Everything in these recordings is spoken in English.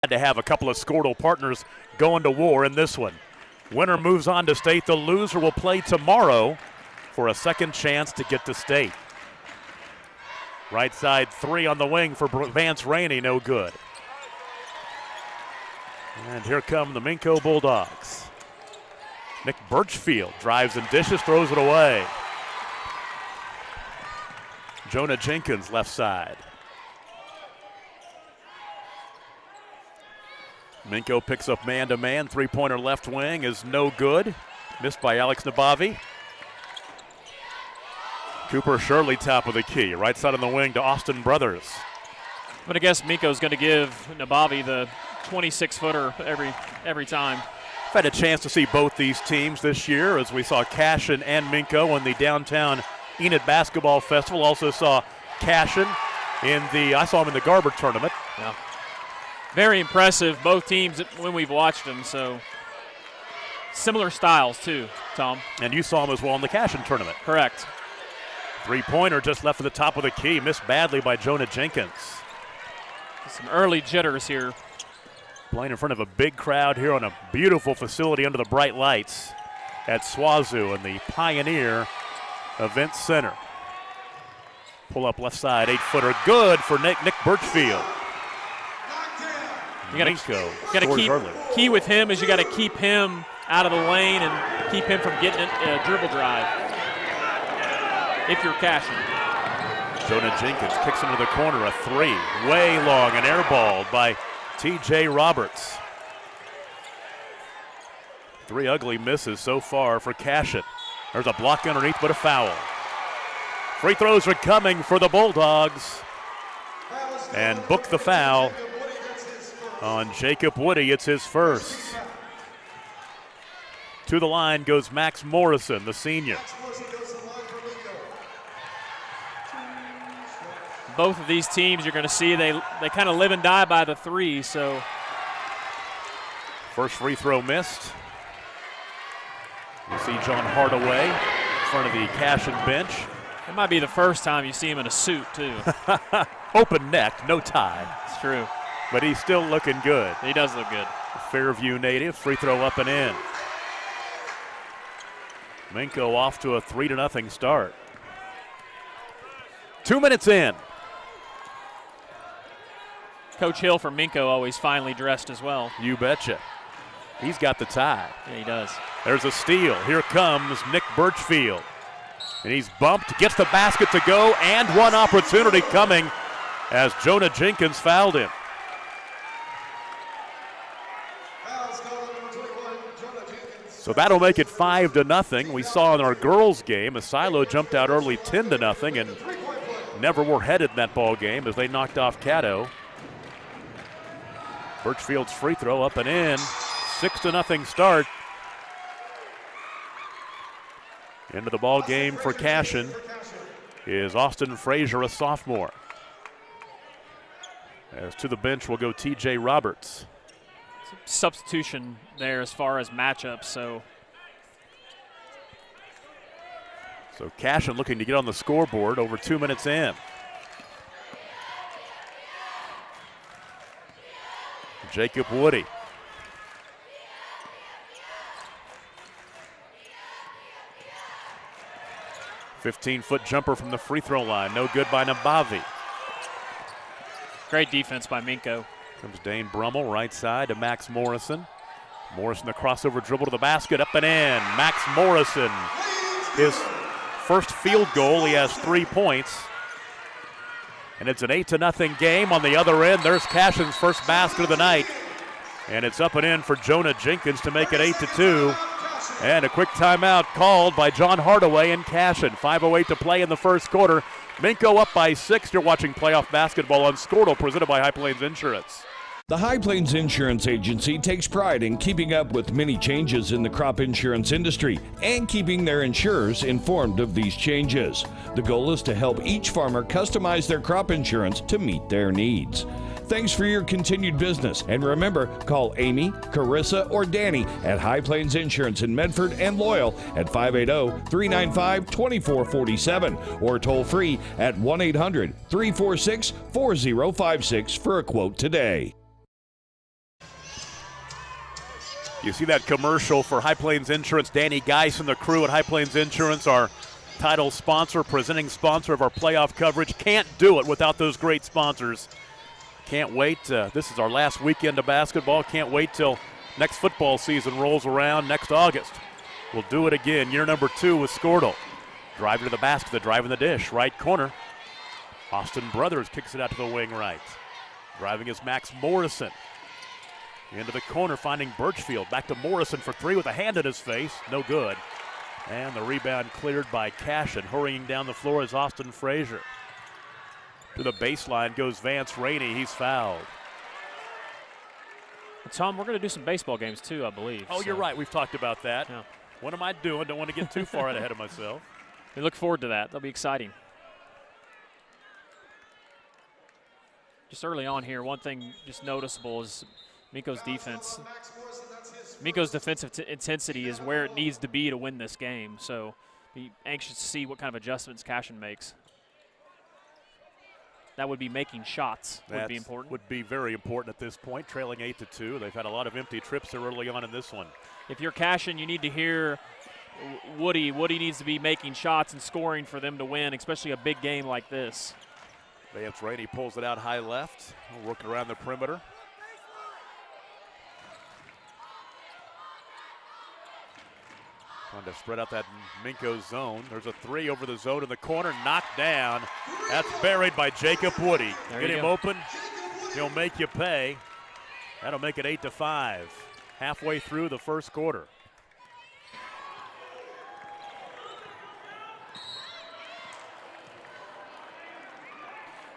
Had to have a couple of Squirtle partners going to war in this one. Winner moves on to state. The loser will play tomorrow for a second chance to get to state. Right side three on the wing for Vance Rainey, no good. And here come the Minco Bulldogs. Nick Birchfield drives and dishes, throws it away. Jonah Jenkins left side. Minco picks up man-to-man. Three-pointer left wing is no good. Missed by Alex Nabavi. Cooper Shirley top of the key. Right side on the wing to Austin Brothers. But I guess Minco's going to give Nabavi the 26-footer every time. I've had a chance to see both these teams this year as we saw Cashion and Minco in the downtown Enid Basketball Festival. Also saw Cashion I saw him in the Garber tournament. Yeah. Very impressive, both teams when we've watched them, so similar styles too, Tom. And you saw him as well in the Cashion tournament. Correct. Three-pointer just left at the top of the key, missed badly by Jonah Jenkins. Some early jitters here. Playing in front of a big crowd here on a beautiful facility under the bright lights at SWAZU in the Pioneer Event Center. Pull up left side, 8-footer, good for Nick Birchfield. You got to key with him is you got to keep him out of the lane and keep him from getting a dribble drive. If you're Cashion. Jonah Jenkins kicks into the corner, a three, way long and airballed by T.J. Roberts. Three ugly misses so far for Cashion. There's a block underneath, but a foul. Free throws are coming for the Bulldogs. And book the foul on Jacob Woody. It's his first. To the line goes Max Morrison, the senior. Both of these teams you're going to see they kind of live and die by the three. So first free throw missed. You see John Hardaway in front of the Cashion bench. It might be the first time you see him in a suit too. Open neck, no tie. It's true. But he's still looking good. He does look good. Fairview native, free throw up and in. Minco off to a 3-0 start. 2 minutes in. Coach Hill from Minco always finely dressed as well. You betcha. He's got the tie. Yeah, he does. There's a steal. Here comes Nick Birchfield. And he's bumped, gets the basket to go, and one opportunity coming as Jonah Jenkins fouled him. So that'll make it 5-0. We saw in our girls' game as Silo jumped out early 10-0 and never were headed in that ball game as they knocked off Caddo. Birchfield's free throw up and in. 6-0 start. Into the ball game for Cashion is Austin Frazier, a sophomore. As to the bench will go T.J. Roberts. Substitution there as far as matchups. So Cashion looking to get on the scoreboard over 2 minutes in. Jacob Woody. "15-foot jumper from the free throw line. No good by Nabavi. Great defense by Minco. Comes Dane Brummel right side to Max Morrison. Morrison the crossover dribble to the basket, up and in. Max Morrison, his first field goal. He has 3 points. And it's an 8-0 game. On the other end, there's Cashion's first basket of the night. And it's up and in for Jonah Jenkins to make it 8-2. And a quick timeout called by John Hardaway and Cashion. 5:08 to play in the first quarter. Minco up by 6. You're watching playoff basketball on Squirtle, presented by High Plains Insurance. The High Plains Insurance Agency takes pride in keeping up with many changes in the crop insurance industry and keeping their insurers informed of these changes. The goal is to help each farmer customize their crop insurance to meet their needs. Thanks for your continued business, and remember, call Amy, Carissa, or Danny at High Plains Insurance in Medford and Loyal at 580-395-2447 or toll free at 1-800-346-4056 for a quote today. You see that commercial for High Plains Insurance. Danny Geis and the crew at High Plains Insurance, our title sponsor, presenting sponsor of our playoff coverage. Can't do it without those great sponsors. Can't wait. This is our last weekend of basketball. Can't wait till next football season rolls around next August. We'll do it again. Year number 2 with Skordal. Driving to the basket, the drive in the dish. Right corner. Austin Brothers kicks it out to the wing right. Driving is Max Morrison. Into the corner, finding Birchfield. Back to Morrison for 3 with a hand in his face. No good. And the rebound cleared by Cashion. Hurrying down the floor is Austin Frazier. To the baseline goes Vance Rainey. He's fouled. Well, Tom, we're going to do some baseball games too, I believe. Oh, you're right. We've talked about that. Yeah. What am I doing? Don't want to get too far ahead of myself. We look forward to that. That'll be exciting. Just early on here, one thing just noticeable is Minco's defense. Minco's defensive intensity is where it needs to be to win this game. So be anxious to see what kind of adjustments Cashion makes. That would be making shots. Would be important. Would be very important at this point, trailing 8-2. They've had a lot of empty trips early on in this one. If you're Cashion, you need to hear Woody. Woody needs to be making shots and scoring for them to win, especially a big game like this. Vance Rainey pulls it out high left, working around the perimeter. Trying to spread out that Minco zone. There's a 3 over the zone in the corner, knocked down. That's buried by Jacob Woody. Get him open, he'll make you pay. That'll make it 8-5, halfway through the first quarter.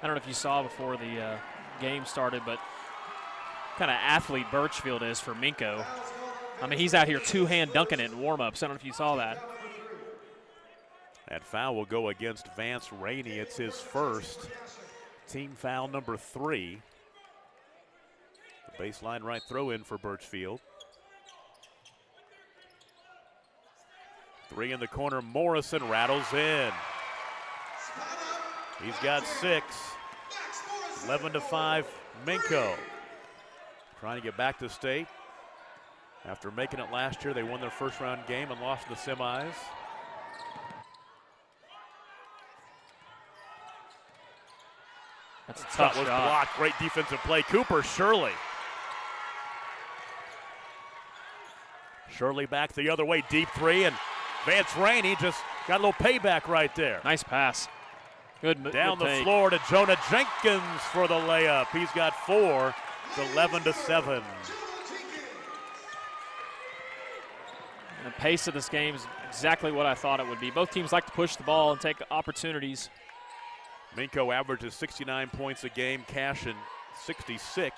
I don't know if you saw before the game started, but kind of athlete Birchfield is for Minco. I mean, he's out here two-hand dunking it in warm-ups. I don't know if you saw that. That foul will go against Vance Rainey. It's his first. Team foul number 3. The baseline right throw in for Birchfield. 3 in the corner. Morrison rattles in. He's got 6. 11-5, Minco. Trying to get back to state. After making it last year, they won their first round game and lost in the semis. That's a tough shot. Was shot. Blocked. Great defensive play. Cooper Shirley. Shirley back the other way, deep 3, and Vance Rainey just got a little payback right there. Nice pass. Good down good the take. floor to Jonah Jenkins for the layup. He's got 4. It's 11-7. And the pace of this game is exactly what I thought it would be. Both teams like to push the ball and take opportunities. Minco averages 69 points a game. Cashion 66.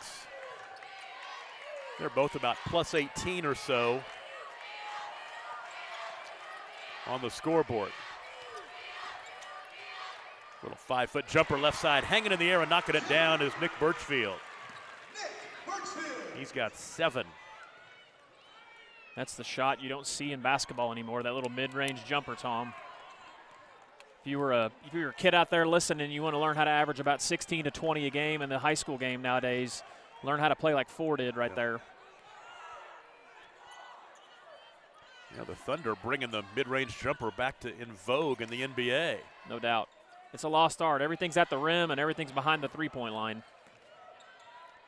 They're both about plus 18 or so on the scoreboard. Little 5-foot jumper left side, hanging in the air and knocking it down is Nick Birchfield. He's got 7. That's the shot you don't see in basketball anymore, that little mid-range jumper, Tom. If you were a kid out there listening and you want to learn how to average about 16 to 20 a game in the high school game nowadays, learn how to play like 4 did right there. Yeah, the Thunder bringing the mid-range jumper back in vogue in the NBA. No doubt. It's a lost art. Everything's at the rim and everything's behind the three-point line.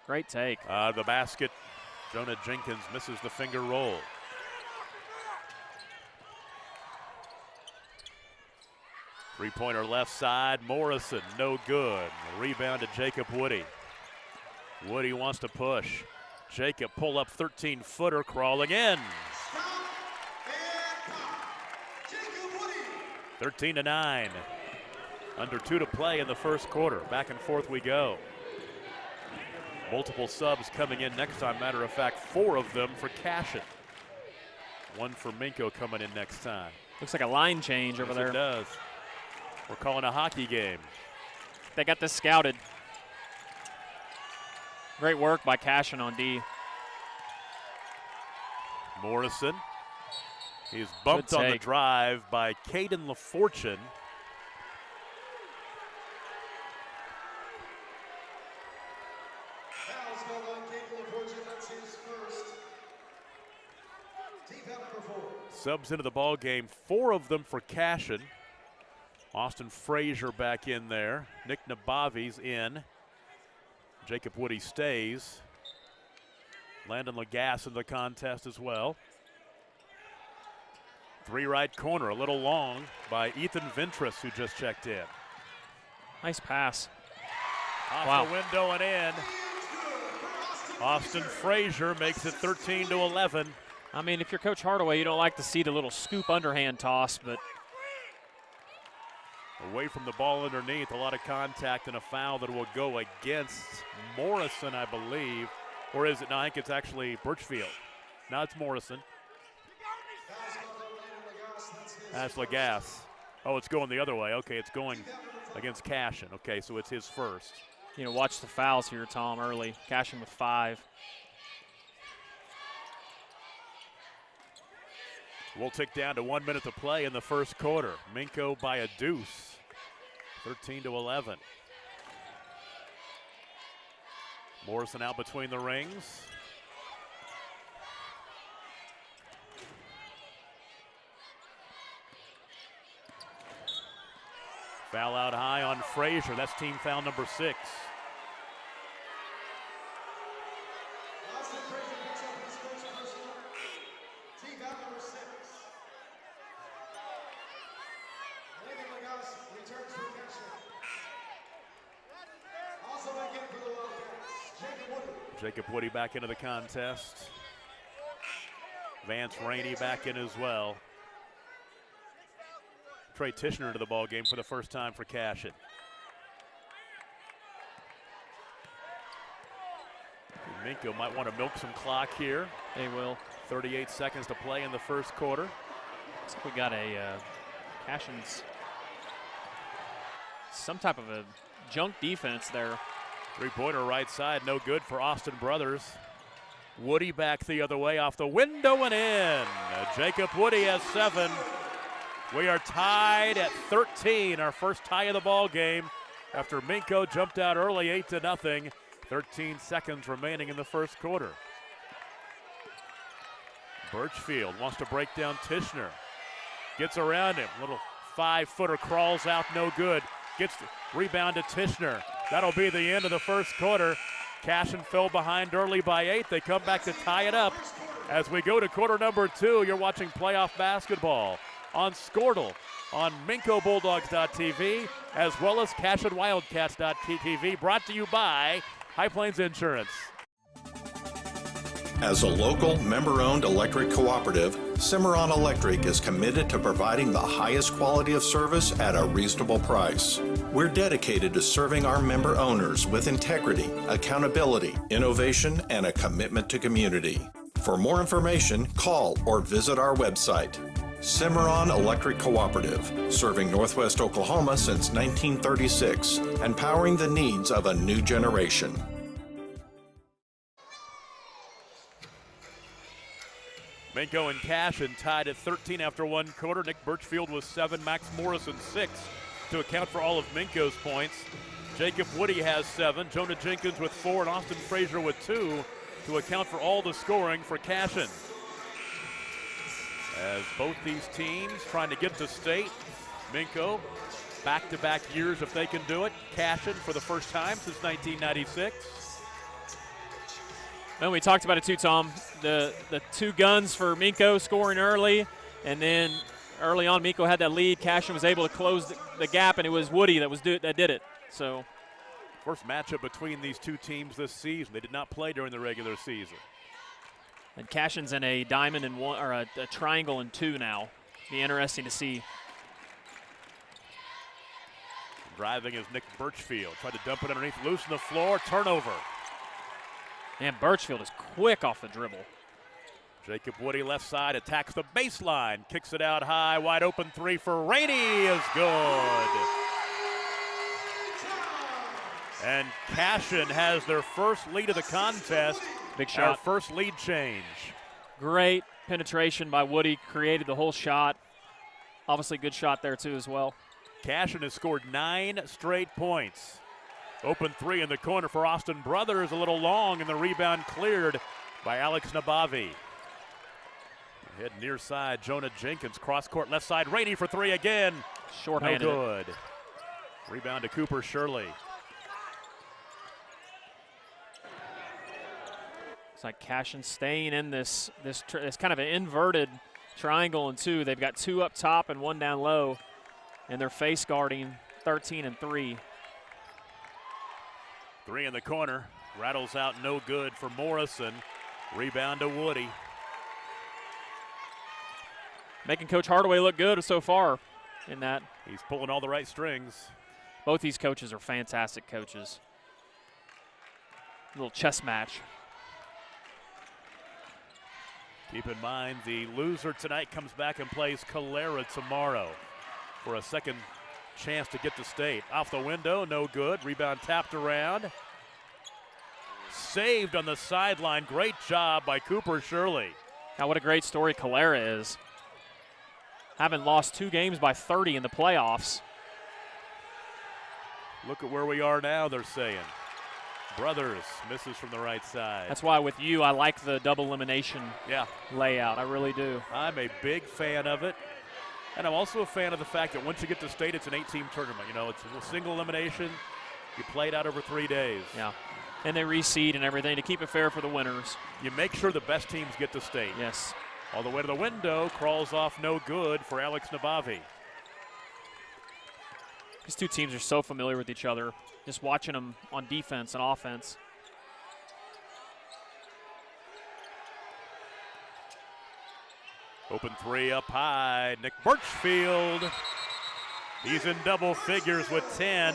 Great take. The basket, Jonah Jenkins misses the finger roll. Three-pointer left side, Morrison, no good. Rebound to Jacob Woody. Woody wants to push. Jacob pull up 13-footer, crawling in. 13-9. Under 2 to play in the first quarter. Back and forth we go. Multiple subs coming in next time. Matter of fact, 4 of them for Cashion. 1 for Minco coming in next time. Looks like a line change over there. It does. We're calling a hockey game. They got this scouted. Great work by Cashion on D. Morrison. He's bumped on the drive by Caden LaFortune. Subs into the ball game, 4 of them for Cashion. Austin Frazier back in there. Nick Nabavi's in. Jacob Woody stays. Landon Lagasse in the contest as well. 3 right corner, a little long by Ethan Ventris, who just checked in. Nice pass. Off the window and in. Austin Frazier makes it 13-11. I mean, if you're Coach Hardaway, you don't like to see the little scoop underhand toss, but away from the ball underneath, a lot of contact and a foul that will go against Morrison, I believe. Or is it? No, I think it's actually Birchfield. Now it's Morrison. That's Lagasse. Oh, it's going the other way. Okay, it's going against Cashion. Okay, so it's his first. You know, watch the fouls here, Tom, early. Cashion with 5. We'll tick down to 1 minute to play in the first quarter. Minco by a deuce, 13-11. Morrison out between the rings. Foul out high on Frazier. That's team foul number 6. Jacob Woody back into the contest. Vance Rainey back in as well. Trey Tishner into the ball game for the first time for Cashion. Minco might want to milk some clock here. They will. 38 seconds to play in the first quarter. Looks like we got a Cashion's some type of a junk defense there. 3-pointer right side, no good for Austin Brothers. Woody back the other way off the window and in. Jacob Woody has 7. We are tied at 13, our first tie of the ball game after Minco jumped out early 8-0. 13 seconds remaining in the first quarter. Birchfield wants to break down Tishner. Gets around him, little 5-footer crawls out, no good. Gets the rebound to Tishner. That'll be the end of the first quarter. Cashion fell behind early by 8. They come back to tie it up. As we go to quarter number 2, you're watching playoff basketball on Scortle, on MincoBulldogs.tv, as well as CashionWildcats.tv, brought to you by High Plains Insurance. As a local, member-owned electric cooperative, Cimarron Electric is committed to providing the highest quality of service at a reasonable price. We're dedicated to serving our member owners with integrity, accountability, innovation, and a commitment to community. For more information, call or visit our website. Cimarron Electric Cooperative, serving Northwest Oklahoma since 1936 and powering the needs of a new generation. Minco and Cashion tied at 13 after 1 quarter. Nick Birchfield with 7, Max Morrison 6 to account for all of Minco's points. Jacob Woody has 7, Jonah Jenkins with 4, and Austin Frazier with 2 to account for all the scoring for Cashion. As both these teams trying to get to state. Minco, back-to-back years if they can do it. Cashion for the first time since 1996. And we talked about it too, Tom. The 2 guns for Minco scoring early, and then early on Minco had that lead. Cashion was able to close the gap, and it was Woody that did it. So, first matchup between these 2 teams this season. They did not play during the regular season. And Cashion's in a diamond and 1, or a triangle and 2 now. Be interesting to see. Driving is Nick Birchfield. Tried to dump it underneath, loosen the floor, turnover. And Birchfield is quick off the dribble. Jacob Woody left side attacks the baseline, kicks it out high, wide open 3 for Rainey is good. And Cashion has their first lead of the contest. Big shot. Our first lead change. Great penetration by Woody, created the whole shot. Obviously good shot there too as well. Cashion has scored 9 straight points. Open 3 in the corner for Austin Brothers, a little long, and the rebound cleared by Alex Nabavi. Head near side, Jonah Jenkins, cross court, left side, Rainey for three again. Short-handed. No good. Rebound to Cooper Shirley. It's like Cashion staying in this kind of an inverted triangle and two. They've got two up top and one down low, and they're face guarding 13 and 3. Three in the corner. Rattles out, no good for Morrison. Rebound to Woody. Making Coach Hardaway look good so far in that. He's pulling all the right strings. Both these coaches are fantastic coaches. A little chess match. Keep in mind, the loser tonight comes back and plays Calera tomorrow for a second chance to get to state. Off the window, no good. Rebound tapped around. Saved on the sideline. Great job by Cooper Shirley. Now what a great story Calera is. Having lost 2 games by 30 in the playoffs. Look at where we are now, they're saying. Brothers misses from the right side. That's why with you, I like the double elimination layout. I really do. I'm a big fan of it. And I'm also a fan of the fact that once you get to state, it's an 8-team tournament. You know, it's a single elimination. You play it out over 3 days. Yeah. And they reseed and everything to keep it fair for the winners. You make sure the best teams get to state. Yes. All the way to the window, crawls off no good for Alex Nabavi. These two teams are so familiar with each other, just watching them on defense and offense. Open three up high, Nick Birchfield. He's in double figures with 10.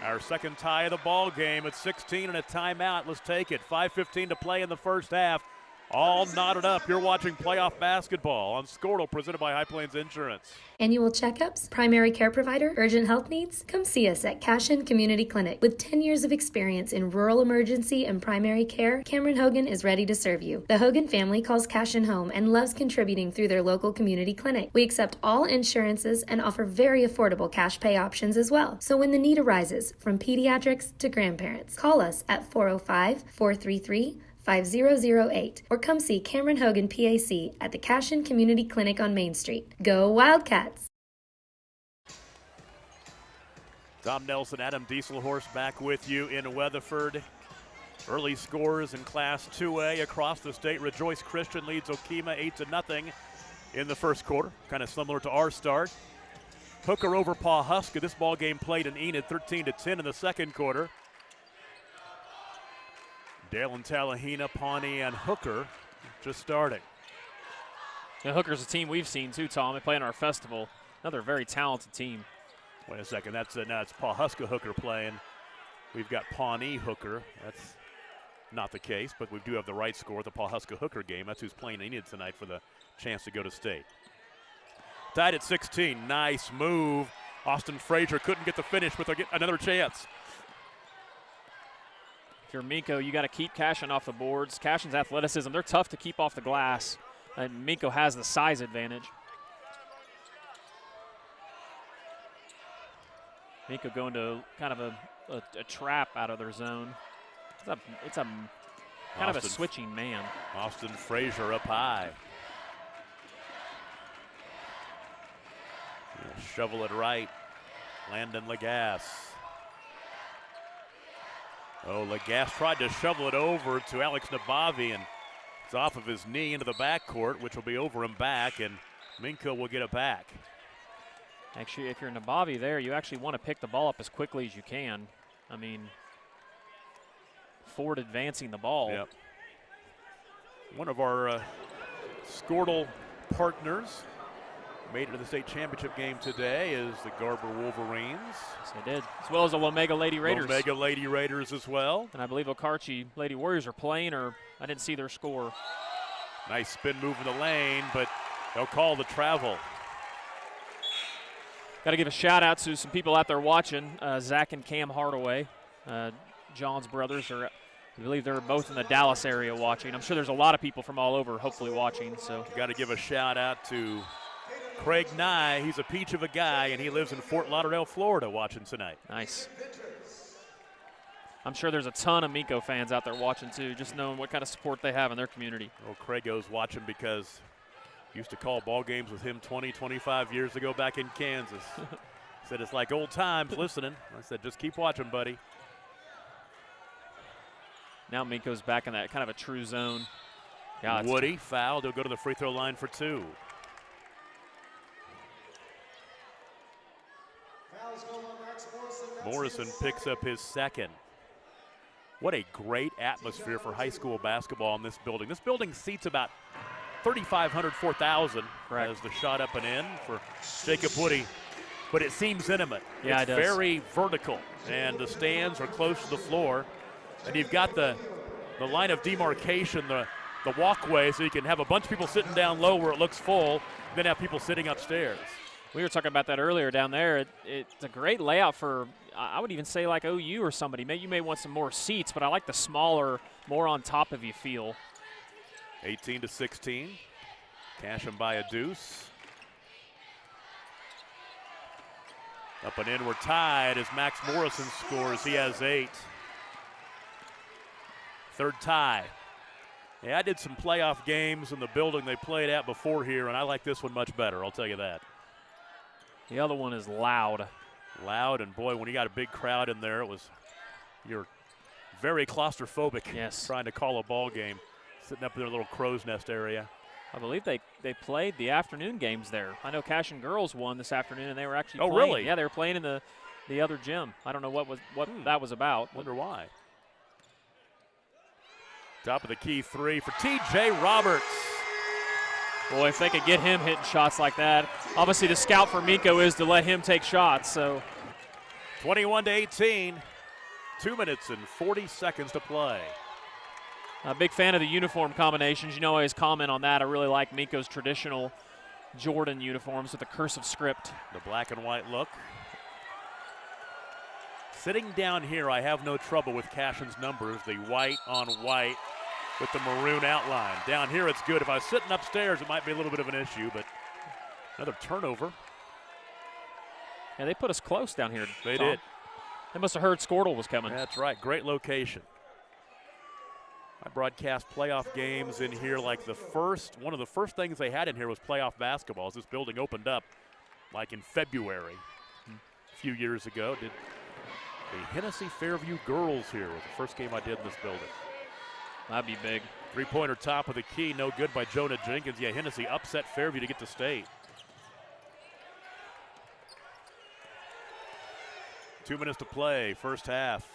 Our second tie of the ball game at 16 and a timeout. Let's take it. 5:15 to play in the first half. All knotted up. You're watching playoff basketball on Squirtle, presented by High Plains Insurance. Annual checkups, primary care provider, urgent health needs? Come see us at Cashion Community Clinic. With 10 years of experience in rural emergency and primary care, Cameron Hogan is ready to serve you. The Hogan family calls Cashion home and loves contributing through their local community clinic. We accept all insurances and offer very affordable cash pay options as well. So when the need arises, from pediatrics to grandparents, call us at 405-433-5008 or come see Cameron Hogan PAC at the Cashion Community Clinic on Main Street. Go Wildcats! Tom Nelson, Adam Dieselhorst back with you in Weatherford. Early scores in Class 2A across the state. Rejoice Christian leads Okemah 8-0 in the first quarter, kind of similar to our start. Hooker over Pawhuska. This ball game played in Enid 13-10 in the second quarter. Dale and Tallahena, Pawnee, and Hooker just starting. Yeah, Hooker's a team we've seen too, Tom. They play in our festival. Another very talented team. Wait a second. Now it's Pawhuska Hooker playing. We've got Pawnee Hooker. That's not the case, but we do have the right score at the Pawhuska Hooker game. That's who's playing Enid tonight for the chance to go to state. Tied at 16. Nice move. Austin Frazier couldn't get the finish, but they'll get another chance. If you're Minco, you got to keep Cashion off the boards. Cashion's athleticism, they're tough to keep off the glass, and Minco has the size advantage. Minco going to kind of a trap out of their zone. It's a kind of a switching man. Austin Frazier up high. Shovel it right. Landon Lagasse. Oh, Lagasse tried to shovel it over to Alex Nabavi, and it's off of his knee into the backcourt, which will be over and back, and Minco will get it back. Actually, if you're Nabavi there, you actually want to pick the ball up as quickly as you can. I mean, forward advancing the ball. Yep. One of our Squirtle partners made it to the state championship game today is the Garber Wolverines. Yes, they did. As well as the Omega Lady Raiders. Omega Lady Raiders as well. And I believe Okarche Lady Warriors are playing, or I didn't see their score. Nice spin move in the lane, but they'll call the travel. Got to give a shout out to some people out there watching. Zach and Cam Hardaway, John's brothers, I believe they're both in the Dallas area watching. I'm sure there's a lot of people from all over hopefully watching. So got to give a shout out to Craig Nye. He's a peach of a guy, and he lives in Fort Lauderdale, Florida, watching tonight. Nice. I'm sure there's a ton of Minco fans out there watching too, just knowing what kind of support they have in their community. Well, Crago's watching because used to call ball games with him 20, 25 years ago back in Kansas. Said it's like old times listening. I said, just keep watching, buddy. Now Minco's back in that kind of a true zone. God, Woody fouled. He'll go to the free throw line for 2. Morrison picks up his second. What a great atmosphere for high school basketball in this building. This building seats about 3,500, 4,000 as the shot up and in for Jacob Woody. But it seems intimate. Yeah, it's it does. very vertical, and the stands are close to the floor. And you've got the line of demarcation, the walkway, so you can have a bunch of people sitting down low where it looks full, then have people sitting upstairs. We were talking about that earlier down there. It's a great layout for, I would even say like OU or somebody. You may want some more seats, but I like the smaller, more on top of you feel. 18-16. Cashion by a deuce. Up and in, we're tied as Max Morrison scores. He has 8. Third tie. Yeah, I did some playoff games in the building they played at before here, and I like this one much better, I'll tell you that. The other one is loud. Loud, and boy, when you got a big crowd in there, you're very claustrophobic. Yes. Trying to call a ball game, sitting up in their little crow's nest area. I believe they played the afternoon games there. I know Cashion girls won this afternoon, and they were actually playing. Really? Yeah, they were playing in the other gym. I don't know what that was about. Wonder why. Top of the key 3 for T.J. Roberts. Boy, if they could get him hitting shots like that. Obviously, the scout for Minco is to let him take shots. So 21-18. 2 minutes and 40 seconds to play. A big fan of the uniform combinations. You know, I always comment on that. I really like Minco's traditional Jordan uniforms with the cursive script. The black and white look. Sitting down here, I have no trouble with Cashion's numbers. The white on white with the maroon outline. Down here, it's good. If I was sitting upstairs, it might be a little bit of an issue, but another turnover. Yeah, they put us close down here. They Tom. did. They must have heard Squirtle was coming. That's right. Great location. I broadcast playoff games in here like one of the first things they had in here was playoff basketball. As this building opened up like in February a few years ago. Did the Hennessy Fairview girls here was the first game I did in this building. That'd be big. Three-pointer top of the key, no good by Jonah Jenkins. Yeah, Hennessy upset Fairview to get to state. 2 minutes to play, first half.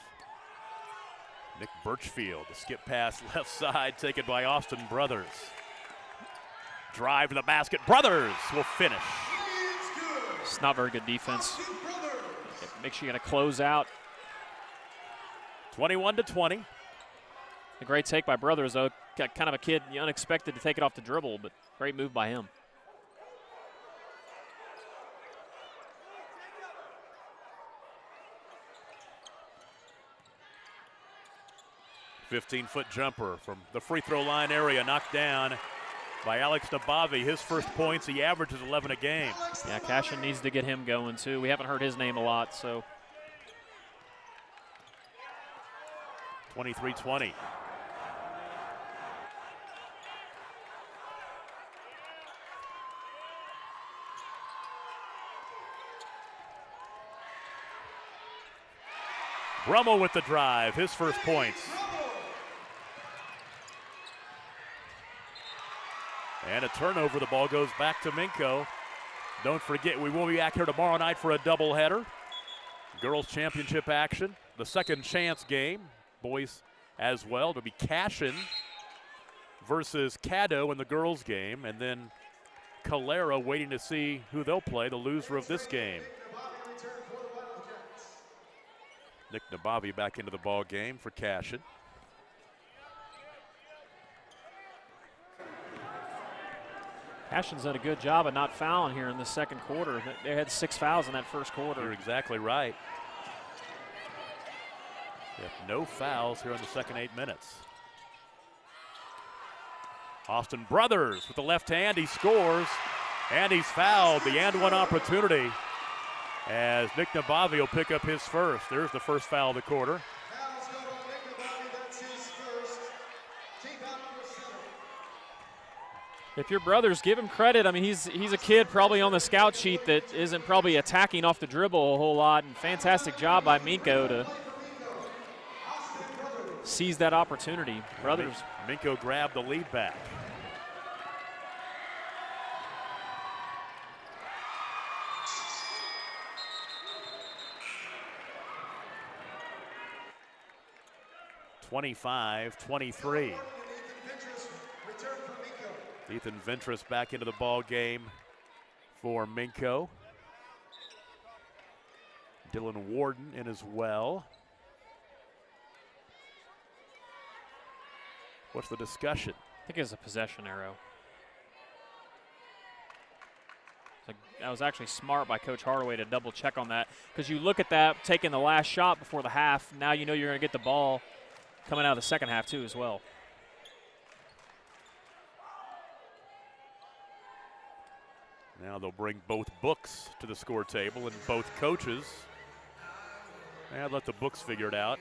Nick Birchfield, the skip pass left side, taken by Austin Brothers. Drive to the basket, Brothers will finish. It's not very good defense. Make sure you're gonna close out. 21-20. A great take by Brothers, though. Got kind of a kid, unexpected to take it off the dribble, but great move by him. .15-foot jumper from the free throw line area, knocked down by Alex Nabavi. His first points, he averages 11 a game. Yeah, Cashion needs to get him going, too. We haven't heard his name a lot, so. 23-20. Brummel with the drive, his first points. And a turnover, the ball goes back to Minco. Don't forget, we will be back here tomorrow night for a doubleheader. Girls championship action, the second chance game. Boys as well. It'll be Cashion versus Caddo in the girls game, and then Calera waiting to see who they'll play, the loser of this game. Nick Nabavi back into the ball game for Cashion. Cashion's done a good job of not fouling here in the second quarter. They had 6 fouls in that first quarter. You're exactly right. Yep, no fouls here in the second 8 minutes. Austin Brothers with the left hand, he scores, and he's fouled. The and one opportunity as Nick Nabavi will pick up his first. There's the first foul of the quarter. If your brothers, give him credit. I mean, he's a kid probably on the scout sheet that isn't probably attacking off the dribble a whole lot, and fantastic job by Minco to seize that opportunity. Brothers. Minco grabbed the lead back. (25-23). Ethan Ventress back into the ball game for Minco. Dylan Warden in as well. What's the discussion? I think it's a possession arrow. That was actually smart by Coach Hardaway to double check on that, because you look at that taking the last shot before the half. Now you know you're going to get the ball coming out of the second half too as well. Now they'll bring both books to the score table and both coaches. And let the books figure it out.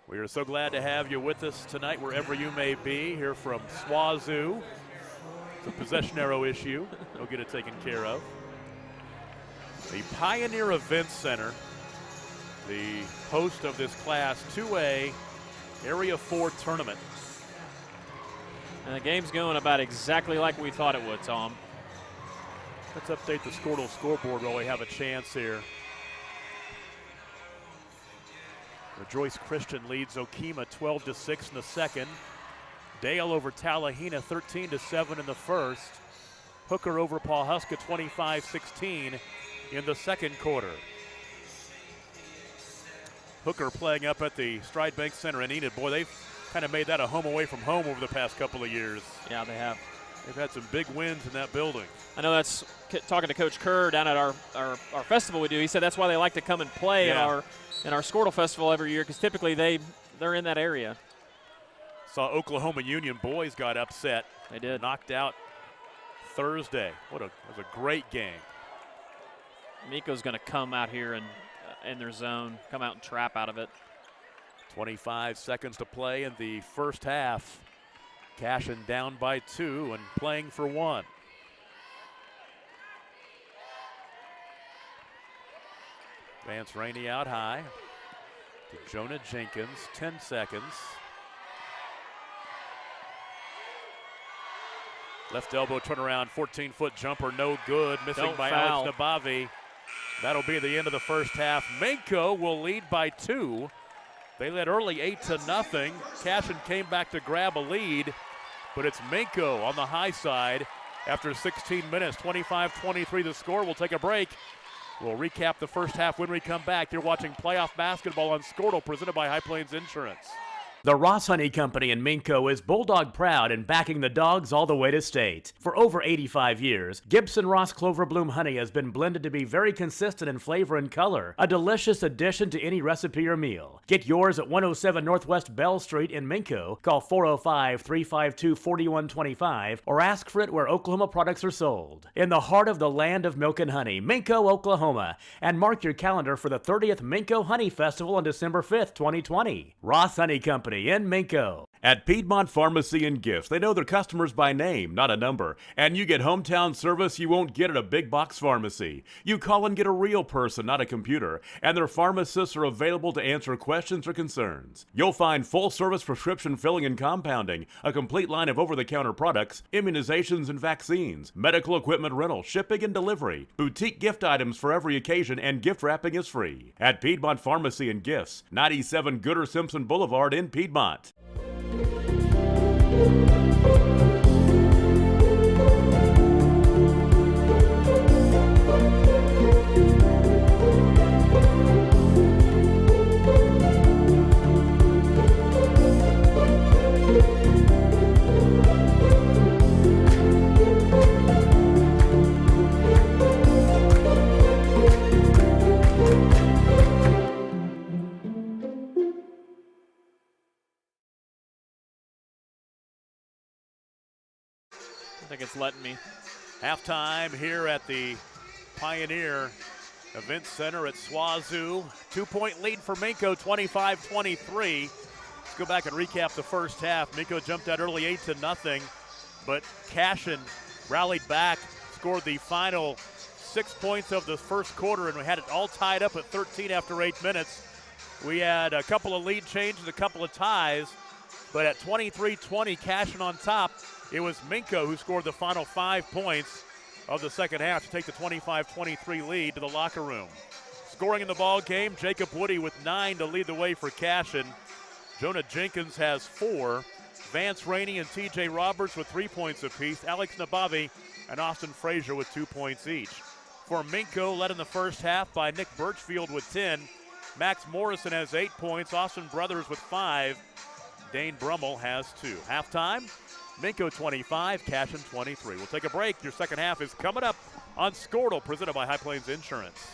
We are so glad to have you with us tonight, wherever you may be, here from SWAZU. It's a possession arrow issue. They'll get it taken care of. The Pioneer Events Center, the host of this Class 2A Area 4 tournament. And the game's going about exactly like we thought it would, Tom. Let's update the Squirtle scoreboard while we have a chance here. Joyce Christian leads Okima 12-6 in the second. Dale over Tallahena 13-7 in the first. Hooker over Pawhuska 25-16 in the second quarter. Hooker playing up at the Stride Bank Center in Enid. Boy, they've kind of made that a home away from home over the past couple of years. Yeah, they have. They've had some big wins in that building. I know that's talking to Coach Kerr down at our festival we do. He said that's why they like to come and play in our Squirtle Festival every year, because typically they're in that area. Saw Oklahoma Union boys got upset. They did. Knocked out Thursday. That was a great game. Minco's going to come out here and in their zone, come out and trap out of it. 25 seconds to play in the first half. Cashion down by 2 and playing for 1. Vance Rainey out high to Jonah Jenkins, 10 seconds. Left elbow turnaround, 14-foot jumper, no good. Missing by Alex Nabavi. That'll be the end of the first half. Minco will lead by 2. They led early 8-0. Cashion came back to grab a lead, but it's Minco on the high side after 16 minutes, 25-23 the score. We'll take a break. We'll recap the first half when we come back. You're watching playoff basketball on Squirtle, presented by High Plains Insurance. The Ross Honey Company in Minco is Bulldog proud in backing the dogs all the way to state. For over 85 years, Gibson Ross Clover Bloom honey has been blended to be very consistent in flavor and color, a delicious addition to any recipe or meal. Get yours at 107 Northwest Bell Street in Minco. Call 405-352-4125 or ask for it where Oklahoma products are sold. In the heart of the land of milk and honey, Minco, Oklahoma. And mark your calendar for the 30th Minco Honey Festival on December 5th, 2020. Ross Honey Company in Minco. At Piedmont Pharmacy and Gifts, they know their customers by name, not a number. And you get hometown service you won't get at a big box pharmacy. You call and get a real person, not a computer. And their pharmacists are available to answer questions or concerns. You'll find full service prescription filling and compounding, a complete line of over-the-counter products, immunizations and vaccines, medical equipment rental, shipping and delivery, boutique gift items for every occasion, and gift wrapping is free. At Piedmont Pharmacy and Gifts, 97 Gooder Simpson Boulevard in Piedmont. I think it's letting me. Halftime here at the Pioneer Event Center at SWAZU. 2-point lead for Minco, 25-23. Let's go back and recap the first half. Minco jumped out early 8-0, but Cashion rallied back, scored the final 6 points of the first quarter, and we had it all tied up at 13 after 8 minutes. We had a couple of lead changes, a couple of ties, but at 23-20, Cashion on top. It was Minco who scored the final 5 points of the second half to take the 25-23 lead to the locker room. Scoring in the ball game, Jacob Woody with 9 to lead the way for Cashion. Jonah Jenkins has 4. Vance Rainey and TJ Roberts with 3 points apiece. Alex Nabavi and Austin Frazier with 2 points each. For Minco, led in the first half by Nick Birchfield with 10. Max Morrison has 8 points. Austin Brothers with 5. Dane Brummel has 2. Halftime, Minco 25, Cashion 23. We'll take a break. Your second half is coming up on Squirtle, presented by High Plains Insurance.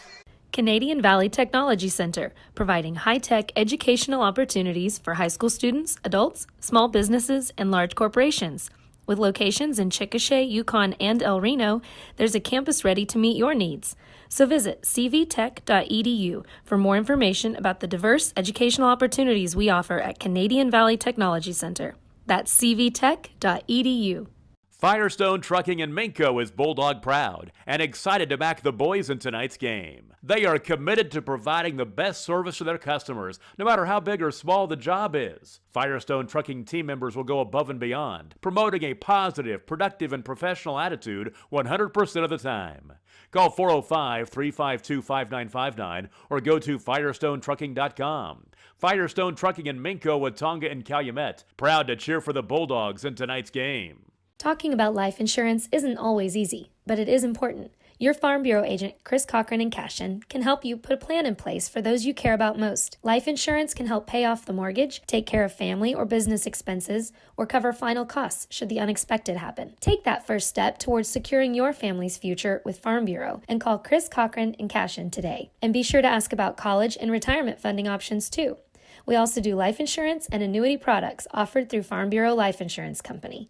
Canadian Valley Technology Center, providing high-tech educational opportunities for high school students, adults, small businesses, and large corporations. With locations in Chickasha, Yukon, and El Reno, there's a campus ready to meet your needs. So visit cvtech.edu for more information about the diverse educational opportunities we offer at Canadian Valley Technology Center. That's cvtech.edu. Firestone Trucking in Minco is Bulldog proud and excited to back the boys in tonight's game. They are committed to providing the best service to their customers, no matter how big or small the job is. Firestone Trucking team members will go above and beyond, promoting a positive, productive, and professional attitude 100% of the time. Call 405-352-5959 or go to firestonetrucking.com. Firestone Trucking in Minco, Watonga, and Calumet, proud to cheer for the Bulldogs in tonight's game. Talking about life insurance isn't always easy, but it is important. Your Farm Bureau agent, Chris Cochran in Cashion, can help you put a plan in place for those you care about most. Life insurance can help pay off the mortgage, take care of family or business expenses, or cover final costs should the unexpected happen. Take that first step towards securing your family's future with Farm Bureau and call Chris Cochran in Cashion today. And be sure to ask about college and retirement funding options too. We also do life insurance and annuity products offered through Farm Bureau Life Insurance Company.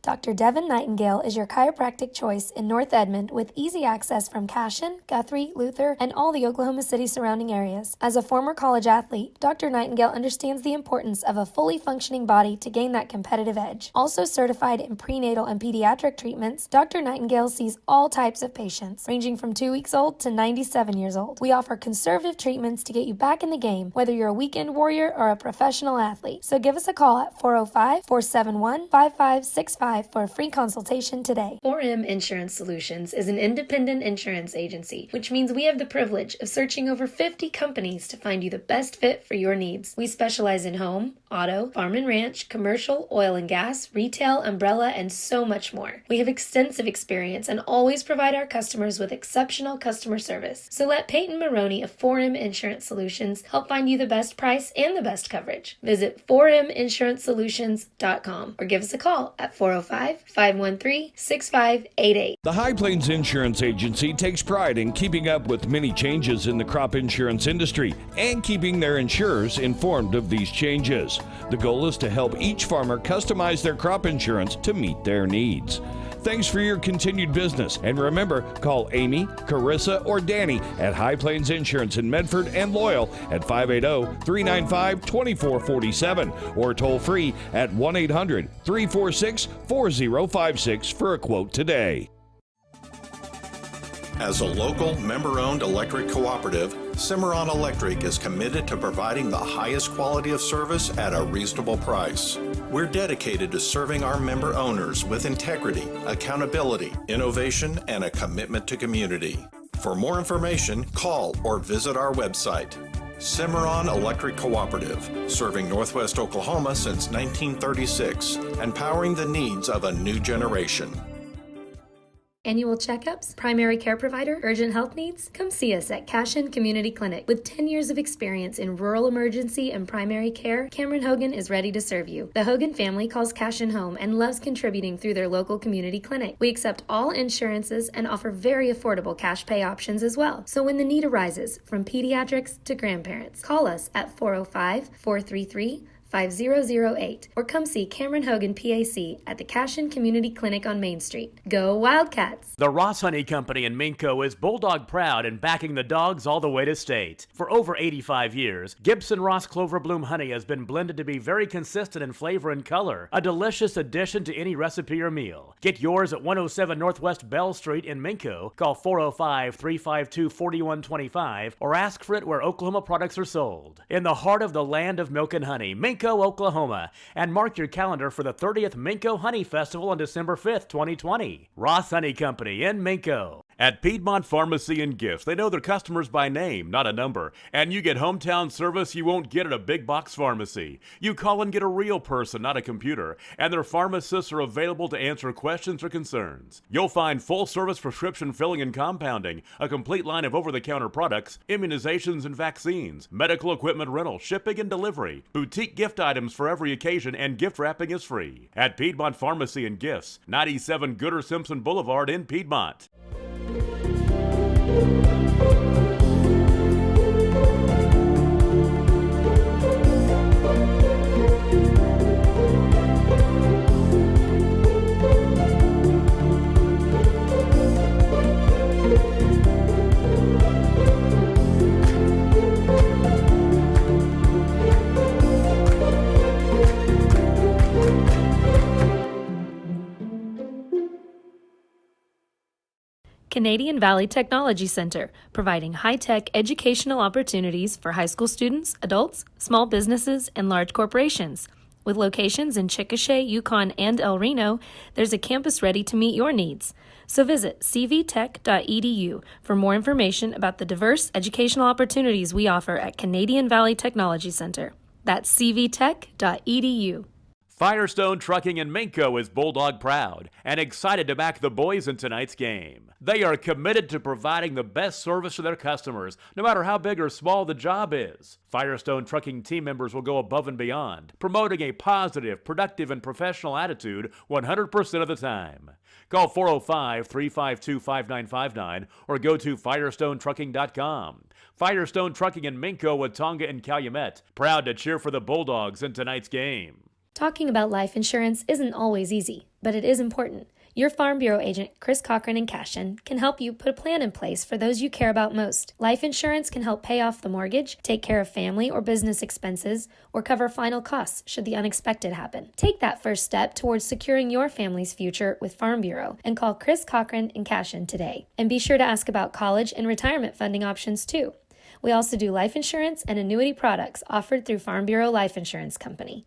Dr. Devin Nightingale is your chiropractic choice in North Edmond with easy access from Cashion, Guthrie, Luther, and all the Oklahoma City surrounding areas. As a former college athlete, Dr. Nightingale understands the importance of a fully functioning body to gain that competitive edge. Also certified in prenatal and pediatric treatments, Dr. Nightingale sees all types of patients, ranging from 2 weeks old to 97 years old. We offer conservative treatments to get you back in the game, whether you're a weekend warrior or a professional athlete. So give us a call at 405-471-5565 for a free consultation today. 4M Insurance Solutions is an independent insurance agency, which means we have the privilege of searching over 50 companies to find you the best fit for your needs. We specialize in home, auto, farm and ranch, commercial, oil and gas, retail, umbrella, and so much more. We have extensive experience and always provide our customers with exceptional customer service. So let Peyton Maroney of 4M Insurance Solutions help find you the best price and the best coverage. Visit 4minsurancesolutions.com or give us a call at 405-513-6588. The High Plains Insurance Agency takes pride in keeping up with many changes in the crop insurance industry and keeping their insurers informed of these changes. The goal is to help each farmer customize their crop insurance to meet their needs. Thanks for your continued business. And remember, call Amy, Carissa, or Danny at High Plains Insurance in Medford and Loyal at 580-395-2447 or toll free at 1-800-346-4056 for a quote today. As a local, member-owned electric cooperative, Cimarron Electric is committed to providing the highest quality of service at a reasonable price. We're dedicated to serving our member owners with integrity, accountability, innovation, and a commitment to community. For more information, call or visit our website. Cimarron Electric Cooperative, serving Northwest Oklahoma since 1936 and powering the needs of a new generation. Annual checkups, primary care provider, urgent health needs? Come see us at Cashion Community Clinic. With 10 years of experience in rural emergency and primary care, Cameron Hogan is ready to serve you. The Hogan family calls Cashion home and loves contributing through their local community clinic. We accept all insurances and offer very affordable cash pay options as well. So when the need arises, from pediatrics to grandparents, call us at 405-433 888-866-5008 or come see Cameron Hogan PAC at the Cashion Community Clinic on Main Street. Go Wildcats! The Ross Honey Company in Minco is Bulldog proud in backing the dogs all the way to state. For over 85 years, Gibson Ross Clover Bloom honey has been blended to be very consistent in flavor and color, a delicious addition to any recipe or meal. Get yours at 107 Northwest Bell Street in Minco. Call 405-352-4125 or ask for it where Oklahoma products are sold. In the heart of the land of milk and honey, Minco, Oklahoma. And mark your calendar for the 30th Minco Honey Festival on December 5th, 2020. Ross Honey Company in Minco. At Piedmont Pharmacy and Gifts, they know their customers by name, not a number. And you get hometown service you won't get at a big box pharmacy. You call and get a real person, not a computer. And their pharmacists are available to answer questions or concerns. You'll find full service prescription filling and compounding, a complete line of over-the-counter products, immunizations and vaccines, medical equipment rental, shipping and delivery, boutique gift items for every occasion, and gift wrapping is free. At Piedmont Pharmacy and Gifts, 97 Gooder Simpson Boulevard in Piedmont. Canadian Valley Technology Center, providing high-tech educational opportunities for high school students, adults, small businesses, and large corporations. With locations in Chickasha, Yukon, and El Reno, there's a campus ready to meet your needs. So visit cvtech.edu for more information about the diverse educational opportunities we offer at Canadian Valley Technology Center. That's cvtech.edu. Firestone Trucking in Minco is Bulldog proud and excited to back the boys in tonight's game. They are committed to providing the best service to their customers, no matter how big or small the job is. Firestone Trucking team members will go above and beyond, promoting a positive, productive, and professional attitude 100% of the time. Call 405-352-5959 or go to firestonetrucking.com. Firestone Trucking in Minco, Watonga, and Calumet, proud to cheer for the Bulldogs in tonight's game. Talking about life insurance isn't always easy, but it is important. Your Farm Bureau agent, Chris Cochran in Cashion, can help you put a plan in place for those you care about most. Life insurance can help pay off the mortgage, take care of family or business expenses, or cover final costs should the unexpected happen. Take that first step towards securing your family's future with Farm Bureau and call Chris Cochran in Cashion today. And be sure to ask about college and retirement funding options too. We also do life insurance and annuity products offered through Farm Bureau Life Insurance Company.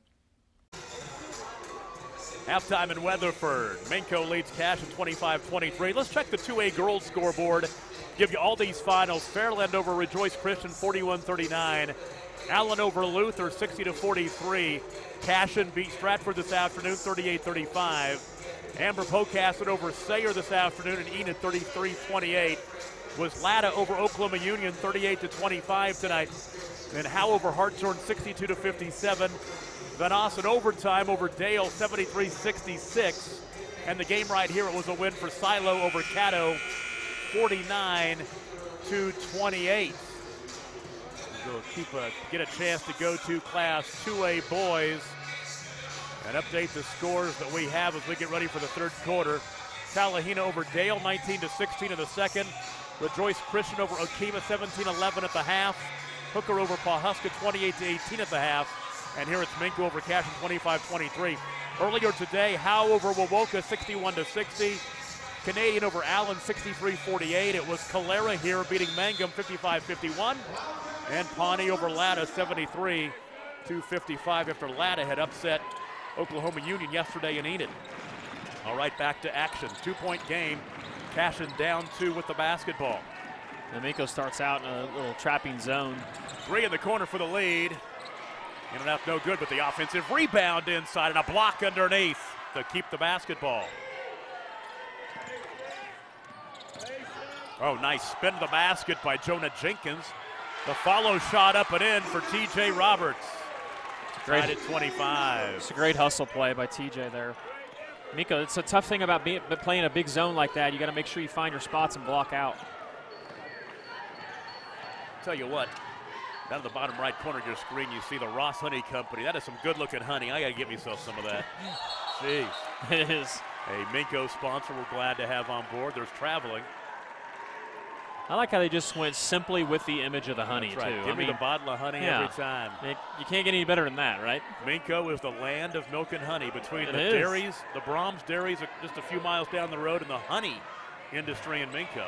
Halftime in Weatherford. Minco leads Cashion 25-23. Let's check the 2A girls scoreboard. Give you all these finals. Fairland over Rejoice Christian 41-39. Allen over Luther 60-43. Cashion beat Stratford this afternoon 38-35. Amber Pocasset over Sayre this afternoon and Enid 33-28. Was Latta over Oklahoma Union 38-25 tonight. And Howe over Hartshorn 62-57. Van Oss overtime over Dale, 73-66. And the game right here, it was a win for Silo over Caddo, 49-28. We'll get a chance to go to Class 2A boys and update the scores that we have as we get ready for the third quarter. Talahina over Dale, 19-16 in the second. Rejoice Christian over Okima, 17-11 at the half. Hooker over Pawhuska, 28-18 at the half. And here it's Minco over Cashion, 25-23. Earlier today, Howe over Wawoka, 61-60. Canadian over Allen, 63-48. It was Calera here beating Mangum, 55-51. And Pawnee over Latta, 73-55 after Latta had upset Oklahoma Union yesterday in Enid. All right, back to action. 2-point game. Cashion down 2 with the basketball. And Minco starts out in a little trapping zone. 3 in the corner for the lead. In and out, no good, but the offensive rebound inside and a block underneath to keep the basketball. Oh, nice spin to the basket by Jonah Jenkins. The follow shot up and in for T.J. Roberts. Tied at 25. It's a great hustle play by T.J. there. Minco, it's a tough thing about playing a big zone like that. You got to make sure you find your spots and block out. Tell you what, Down in the bottom right corner of your screen, you see the Ross Honey Company. That is some good-looking honey. I got to get myself some of that. Jeez. It is. A Minco sponsor we're glad to have on board. There's traveling. I like how they just went simply with the image of the honey, That's right. too. Give me the bottle of honey every time. You can't get any better than that, right? Minco is the land of milk and honey between the is. dairies, the Brahms dairies are just a few miles down the road, and the honey industry in Minco.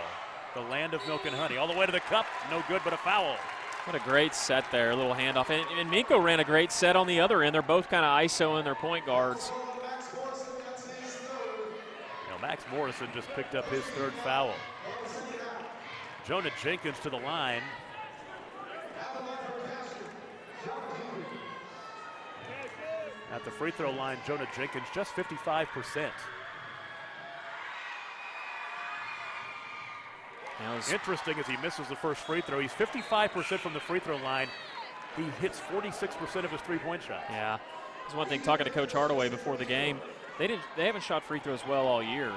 The land of milk and honey. All the way to the cup. No good but a foul. What a great set there, a little handoff. And Minco ran a great set on the other end. They're both kind of ISO in their point guards. Max Morrison just picked up his third foul. Jonah Jenkins to the line. At the free throw line, Jonah Jenkins just 55%. Interesting as he misses the first free throw. He's 55% from the free throw line. He hits 46% of his three-point shots. Yeah, that's one thing. Talking to Coach Hardaway before the game, they haven't shot free throws well all year.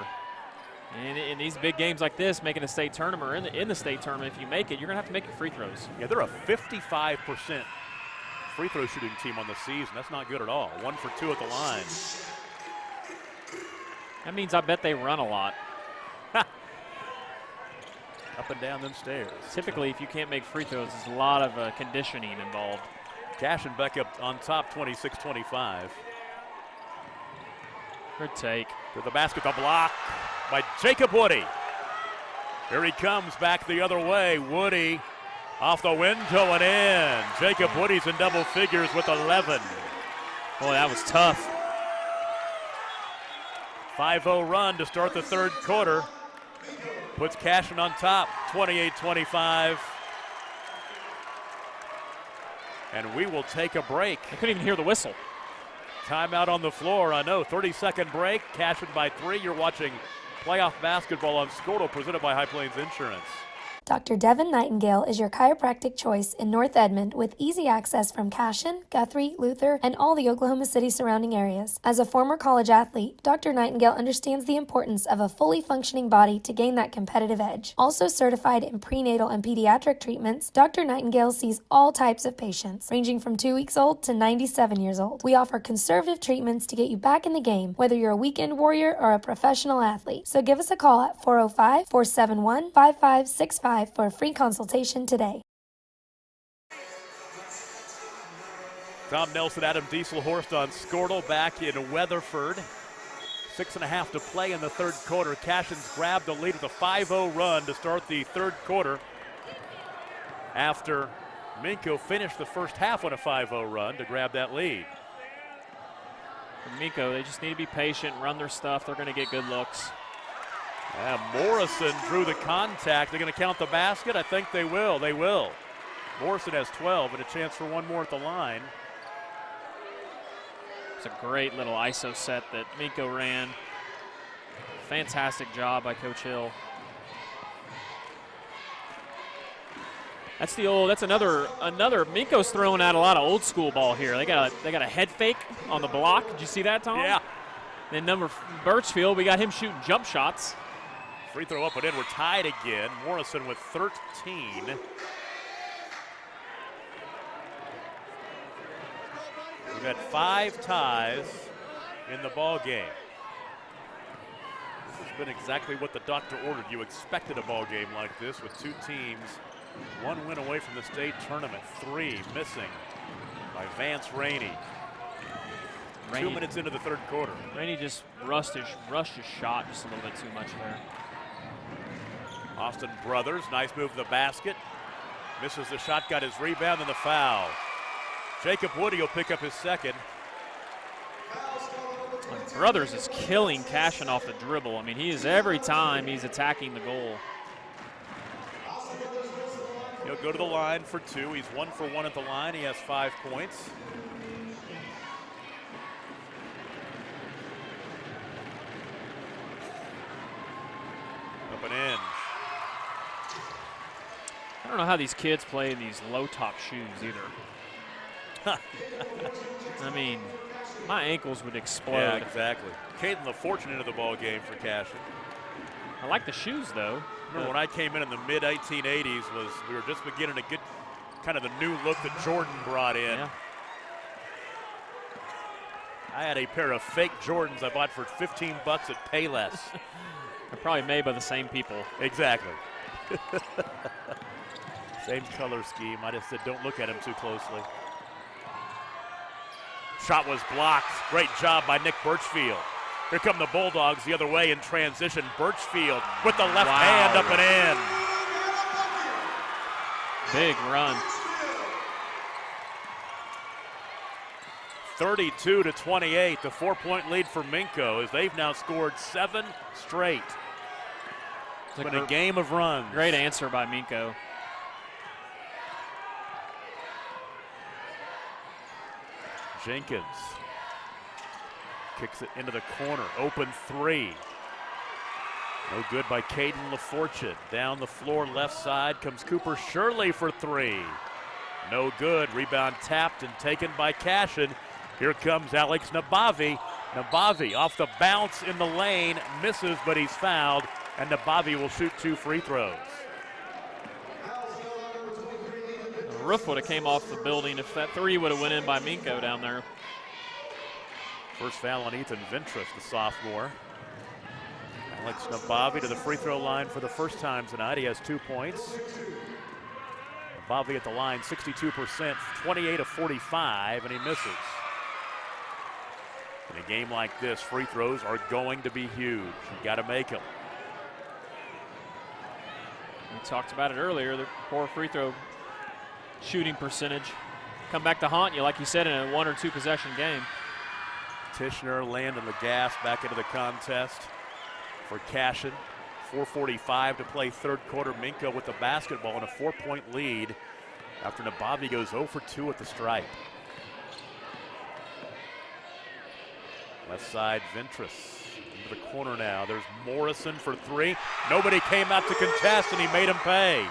And in these big games like this, making a state tournament or in the state tournament, if you make it, you're gonna have to make your free throws. Yeah, they're a 55% free throw shooting team on the season. That's not good at all. 1 for 2 at the line. That means I bet they run a lot. Up and down them stairs. Typically, if you can't make free throws, there's a lot of conditioning involved. Cashion back up on top, 26-25. Good take. To the basket, the block by Jacob Woody. Here he comes back the other way. Woody off the window and in. Jacob Woody's in double figures with 11. Boy, that was tough. 5-0 run to start the third quarter. Puts Cashion on top, 28-25. And we will take a break. I couldn't even hear the whistle. Timeout on the floor, I know. 30-second break, Cashion by 3. You're watching playoff basketball on Squirtle, presented by High Plains Insurance. Dr. Devin Nightingale is your chiropractic choice in North Edmond with easy access from Cashion, Guthrie, Luther, and all the Oklahoma City surrounding areas. As a former college athlete, Dr. Nightingale understands the importance of a fully functioning body to gain that competitive edge. Also certified in prenatal and pediatric treatments, Dr. Nightingale sees all types of patients, ranging from 2 weeks old to 97 years old. We offer conservative treatments to get you back in the game, whether you're a weekend warrior or a professional athlete. So give us a call at 405-471-5565 for a free consultation today. Tom Nelson, Adam Dieselhorst on Squirtle back in Weatherford. 6.5 to play in the third quarter. Cashion's grabbed the lead with a 5-0 run to start the third quarter after Minco finished the first half on a 5-0 run to grab that lead. For Minco, they just need to be patient, run their stuff. They're going to get good looks. Morrison drew the contact. They're going to count the basket. I think they will. They will. Morrison has 12 and a chance for one more at the line. It's a great little ISO set that Minco ran. Fantastic job by Coach Hill. That's another Minco's throwing out a lot of old school ball here. They got a head fake on the block. Did you see that, Tom? Yeah. Then Birchfield, we got him shooting jump shots. Free throw up and in. We're tied again. Morrison with 13. We've had 5 ties in the ball game. This has been exactly what the doctor ordered. You expected a ball game like this with 2 teams, 1 win away from the state tournament, 3 missing by Vance Rainey. 2 minutes into the third quarter. Rainey just rushed his shot just a little bit too much there. Austin Brothers, nice move to the basket. Misses the shot, got his rebound and the foul. Jacob Woody will pick up his second. And Brothers is killing Cashion off the dribble. I mean, he is every time he's attacking the goal. He'll go to the line for 2. He's 1 for 1 at the line. He has 5 points. Up and in. I don't know how these kids play in these low-top shoes either. I mean, my ankles would explode. Yeah, exactly. Caden LaFortune into the ball game for Cashion. I like the shoes, though. Remember when I came in the mid-1880s, we were just beginning to get kind of the new look that Jordan brought in. Yeah. I had a pair of fake Jordans I bought for $15 at Payless. They're probably made by the same people. Exactly. Same color scheme. I just said don't look at him too closely. Shot was blocked. Great job by Nick Birchfield. Here come the Bulldogs the other way in transition. Birchfield with the left hand up and in. Big run. 32-28, the 4-point lead for Minco as they've now scored 7 straight. It's been a game of runs. Great answer by Minco. Jenkins kicks it into the corner. Open 3. No good by Caden LaFortune. Down the floor left side comes Cooper Shirley for 3. No good. Rebound tapped and taken by Cashion. Here comes Alex Nabavi. Nabavi off the bounce in the lane, misses, but he's fouled, and Nabavi will shoot 2 free throws. The roof would have came off the building if that 3 would have went in by Minco down there. First foul on Ethan Ventress, the sophomore. Alex Nabavi to the free throw line for the first time tonight. He has 2 points. Nabavi at the line, 62%, 28 of 45, and he misses. In a game like this, free throws are going to be huge. You got to make them. We talked about it earlier, the poor free throw shooting percentage. Come back to haunt you, like you said, in a 1 or 2 possession game. Tishner landing the gas back into the contest for Cashion. 4:45 to play third quarter. Minco with the basketball and a 4-point lead after Nabavi goes 0 for 2 at the stripe. Left side, Ventress into the corner now. There's Morrison for 3. Nobody came out to contest, and he made him pay.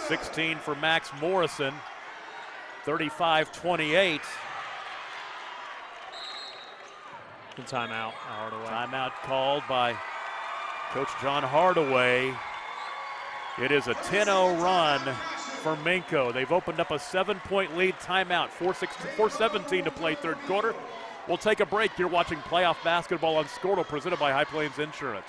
16 for Max Morrison, 35-28. Good timeout, Hardaway. Timeout called by Coach John Hardaway. It is a 10-0 run for Minco. They've opened up a 7-point lead. Timeout, 4:17 to play third quarter. We'll take a break. You're watching playoff basketball on Scortal, presented by High Plains Insurance.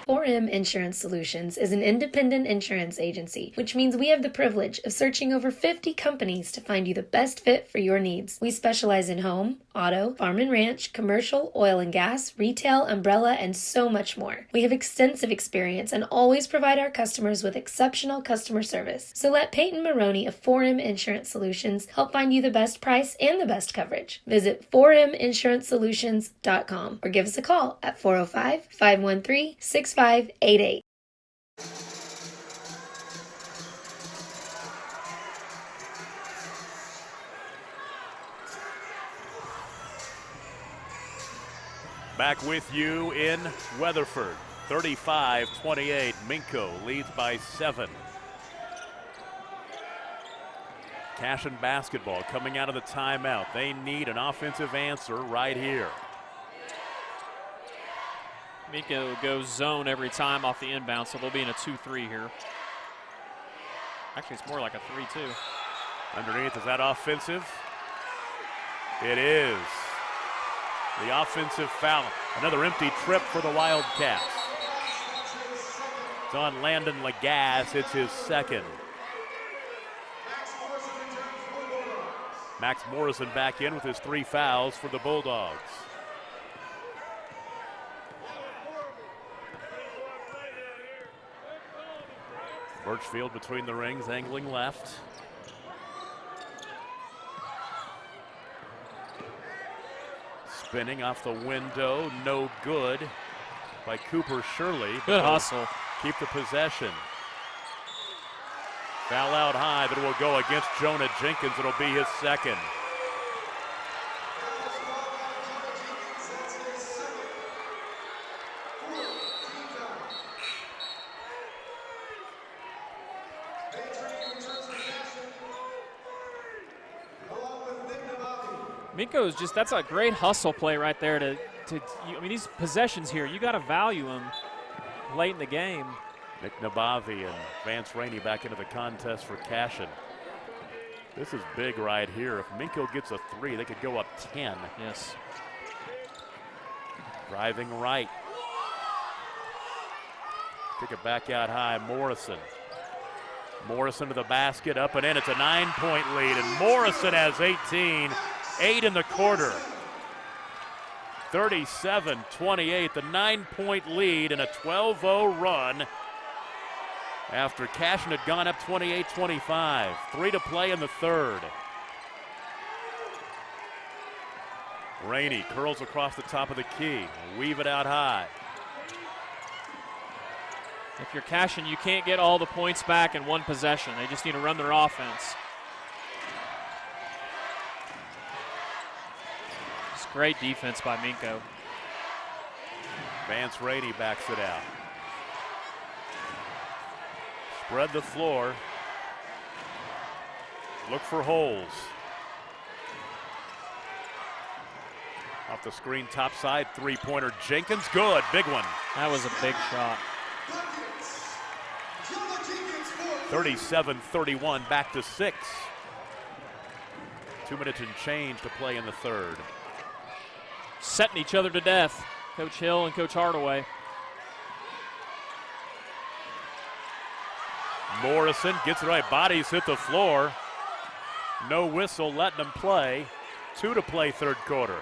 4M Insurance Solutions is an independent insurance agency, which means we have the privilege of searching over 50 companies to find you the best fit for your needs. We specialize in home, auto, farm and ranch, commercial, oil and gas, retail, umbrella, and so much more. We have extensive experience and always provide our customers with exceptional customer service. So let Peyton Maroney of 4M Insurance Solutions help find you the best price and the best coverage. Visit 4mInsuranceSolutions.com or give us a call at 405-513-6588. Back with you in Weatherford. 35-28. Minco leads by 7. Cashion basketball coming out of the timeout. They need an offensive answer right here. Minco goes zone every time off the inbound, so they'll be in a 2-3 here. Actually, it's more like a 3-2. Underneath, is that offensive? It is. The offensive foul. Another empty trip for the Wildcats. It's on Landon Lagasse. It's his second. Max Morrison back in with his 3 fouls for the Bulldogs. Birchfield between the rings, angling left. Spinning off the window, no good by Cooper Shirley. Good hustle. Keep the possession. Foul out high, that will go against Jonah Jenkins. It'll be his second. Minco's just, that's a great hustle play right there I mean, these possessions here, you got to value them late in the game. Nick Nabavi and Vance Rainey back into the contest for Cashion. This is big right here. If Minco gets a 3, they could go up 10. Yes. Driving right. Kick it back out high, Morrison. Morrison to the basket, up and in. It's a 9-point lead, and Morrison has 18, 8 in the quarter. 37-28, the 9-point lead and a 12-0 run after Cashion had gone up 28-25. 3 to play in the third. Rainey curls across the top of the key, weave it out high. If you're Cashion, you can't get all the points back in one possession. They just need to run their offense. It's great defense by Minco. Vance Rainey backs it out. Spread the floor. Look for holes. Off the screen, top side, three-pointer. Jenkins, good, big one. That was a big shot. 37-31, back to 6. 2 minutes and change to play in the third. Setting each other to death, Coach Hill and Coach Hardaway. Morrison gets it right, bodies hit the floor. No whistle, letting them play. 2 to play third quarter.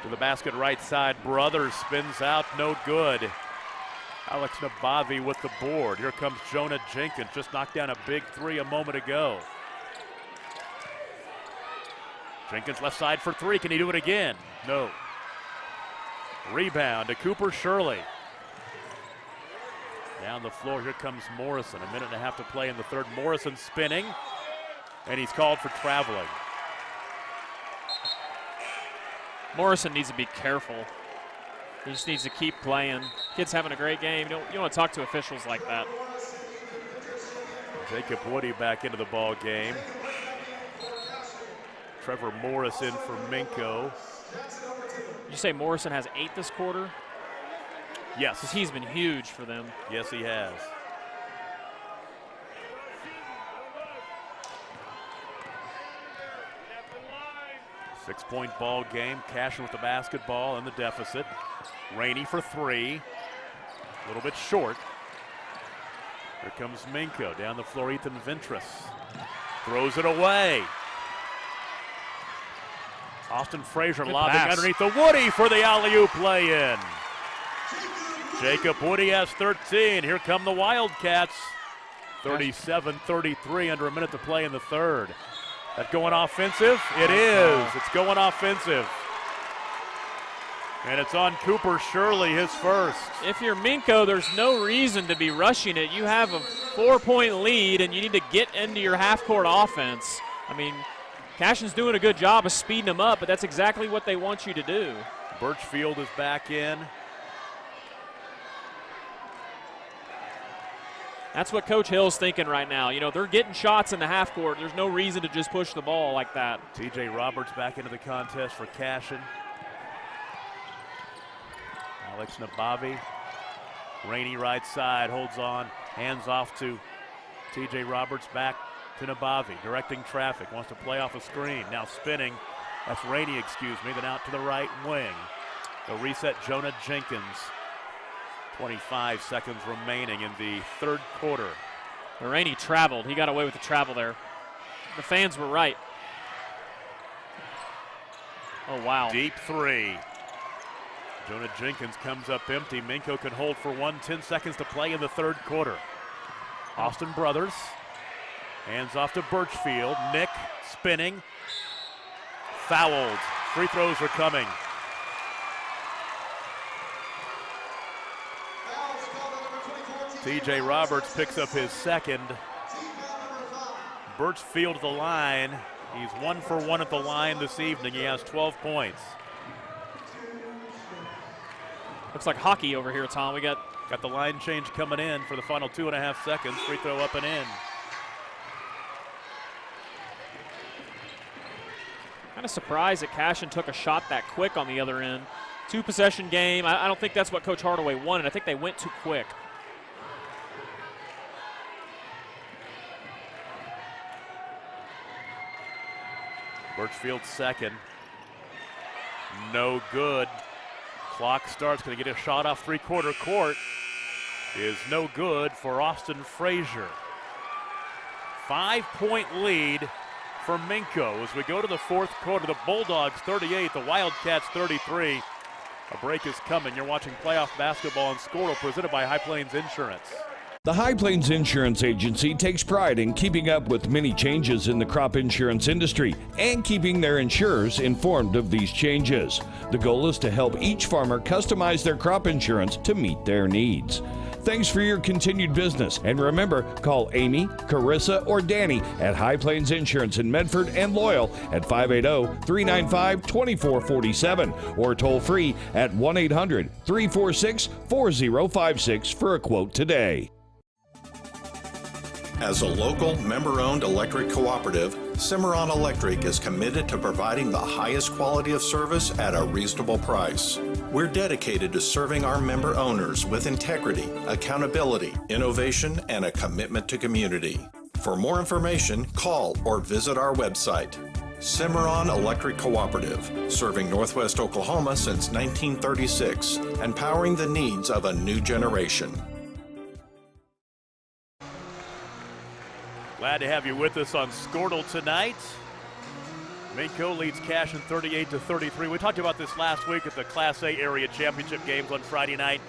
To the basket right side, Brothers spins out, no good. Alex Nabavi with the board. Here comes Jonah Jenkins, just knocked down a big 3 a moment ago. Jenkins left side for 3, can he do it again? No. Rebound to Cooper Shirley. Down the floor, here comes Morrison. 1.5 minutes to play in the third. Morrison spinning, and he's called for traveling. Morrison needs to be careful. He just needs to keep playing. Kid's having a great game. You don't want to talk to officials like that. Jacob Woody back into the ball game. Trevor Morris in for Minco. Did you say Morrison has 8 this quarter? Yes. Because he's been huge for them. Yes, he has. Six-point ball game. Cashion with the basketball and the deficit. Rainey for 3. A little bit short. Here comes Minco. Down the floor, Ethan Ventris. Throws it away. Austin Frazier lobbing underneath the Woody for the alley-oop play-in. Jacob Woody has 13. Here come the Wildcats. 37-33, under a minute to play in the third. That going offensive? It is. It's going offensive. And it's on Cooper Shirley, his first. If you're Minco, there's no reason to be rushing it. You have a 4-point lead, and you need to get into your half-court offense. I mean, Cashion's doing a good job of speeding them up, but that's exactly what they want you to do. Birchfield is back in. That's what Coach Hill's thinking right now. You know, they're getting shots in the half court. There's no reason to just push the ball like that. TJ Roberts back into the contest for Cashion. Alex Nabavi. Rainey right side, holds on. Hands off to TJ Roberts, back to Nabavi. Directing traffic, wants to play off a screen. Now spinning. That's Rainey, excuse me. Then out to the right wing. The reset, Jonah Jenkins. 25 seconds remaining in the third quarter. Rainey traveled. He got away with the travel there. The fans were right. Oh, wow. Deep 3. Jonah Jenkins comes up empty. Minco can hold for 1. 10 seconds to play in the third quarter. Austin Brothers. Hands off to Birchfield. Nick spinning. Fouled. Free throws are coming. TJ Roberts picks up his second. Birchfield at the line. He's 1 for 1 at the line this evening. He has 12 points. Looks like hockey over here, Tom. We got the line change coming in for the final 2.5 seconds. Free throw up and in. Kind of surprised that Cashion took a shot that quick on the other end. 2-possession game. I don't think that's what Coach Hardaway wanted. I think they went too quick. Birchfield second. No good. Clock starts. Going to get a shot off three-quarter court. Is no good for Austin Frazier. 5-point lead for Minco as we go to the fourth quarter. The Bulldogs 38, the Wildcats 33. A break is coming. You're watching playoff basketball on Squirtle, presented by High Plains Insurance. The High Plains Insurance Agency takes pride in keeping up with many changes in the crop insurance industry and keeping their insurers informed of these changes. The goal is to help each farmer customize their crop insurance to meet their needs. Thanks for your continued business, and remember, call Amy, Carissa, or Danny at High Plains Insurance in Medford and Loyal at 580-395-2447 or toll free at 1-800-346-4056 for a quote today. As a local, member-owned electric cooperative, Cimarron Electric is committed to providing the highest quality of service at a reasonable price. We're dedicated to serving our member owners with integrity, accountability, innovation, and a commitment to community. For more information, call or visit our website. Cimarron Electric Cooperative, serving Northwest Oklahoma since 1936 and powering the needs of a new generation. Glad to have you with us on Squirtle tonight. Minco leads Cashion 38-33. We talked about this last week at the Class A area championship games on Friday night.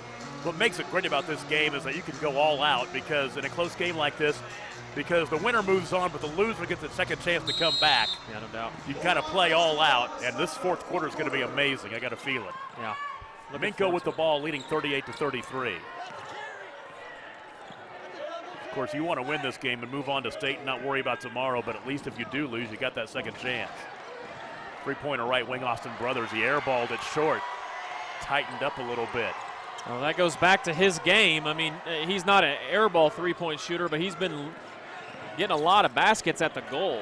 What makes it great about this game is that you can go all out, because in a close game like this, because the winner moves on, but the loser gets a second chance to come back. Yeah, no doubt. You kind of play all out, and this fourth quarter is going to be amazing. I got to feel it. Yeah. Minco with the ball, leading 38-33. Of course, you want to win this game and move on to state and not worry about tomorrow, but at least if you do lose, you got that second chance. Three-pointer right wing, Austin Brothers. He airballed it short, tightened up a little bit. Well, that goes back to his game. I mean, he's not an airball three-point shooter, but he's been getting a lot of baskets at the goal.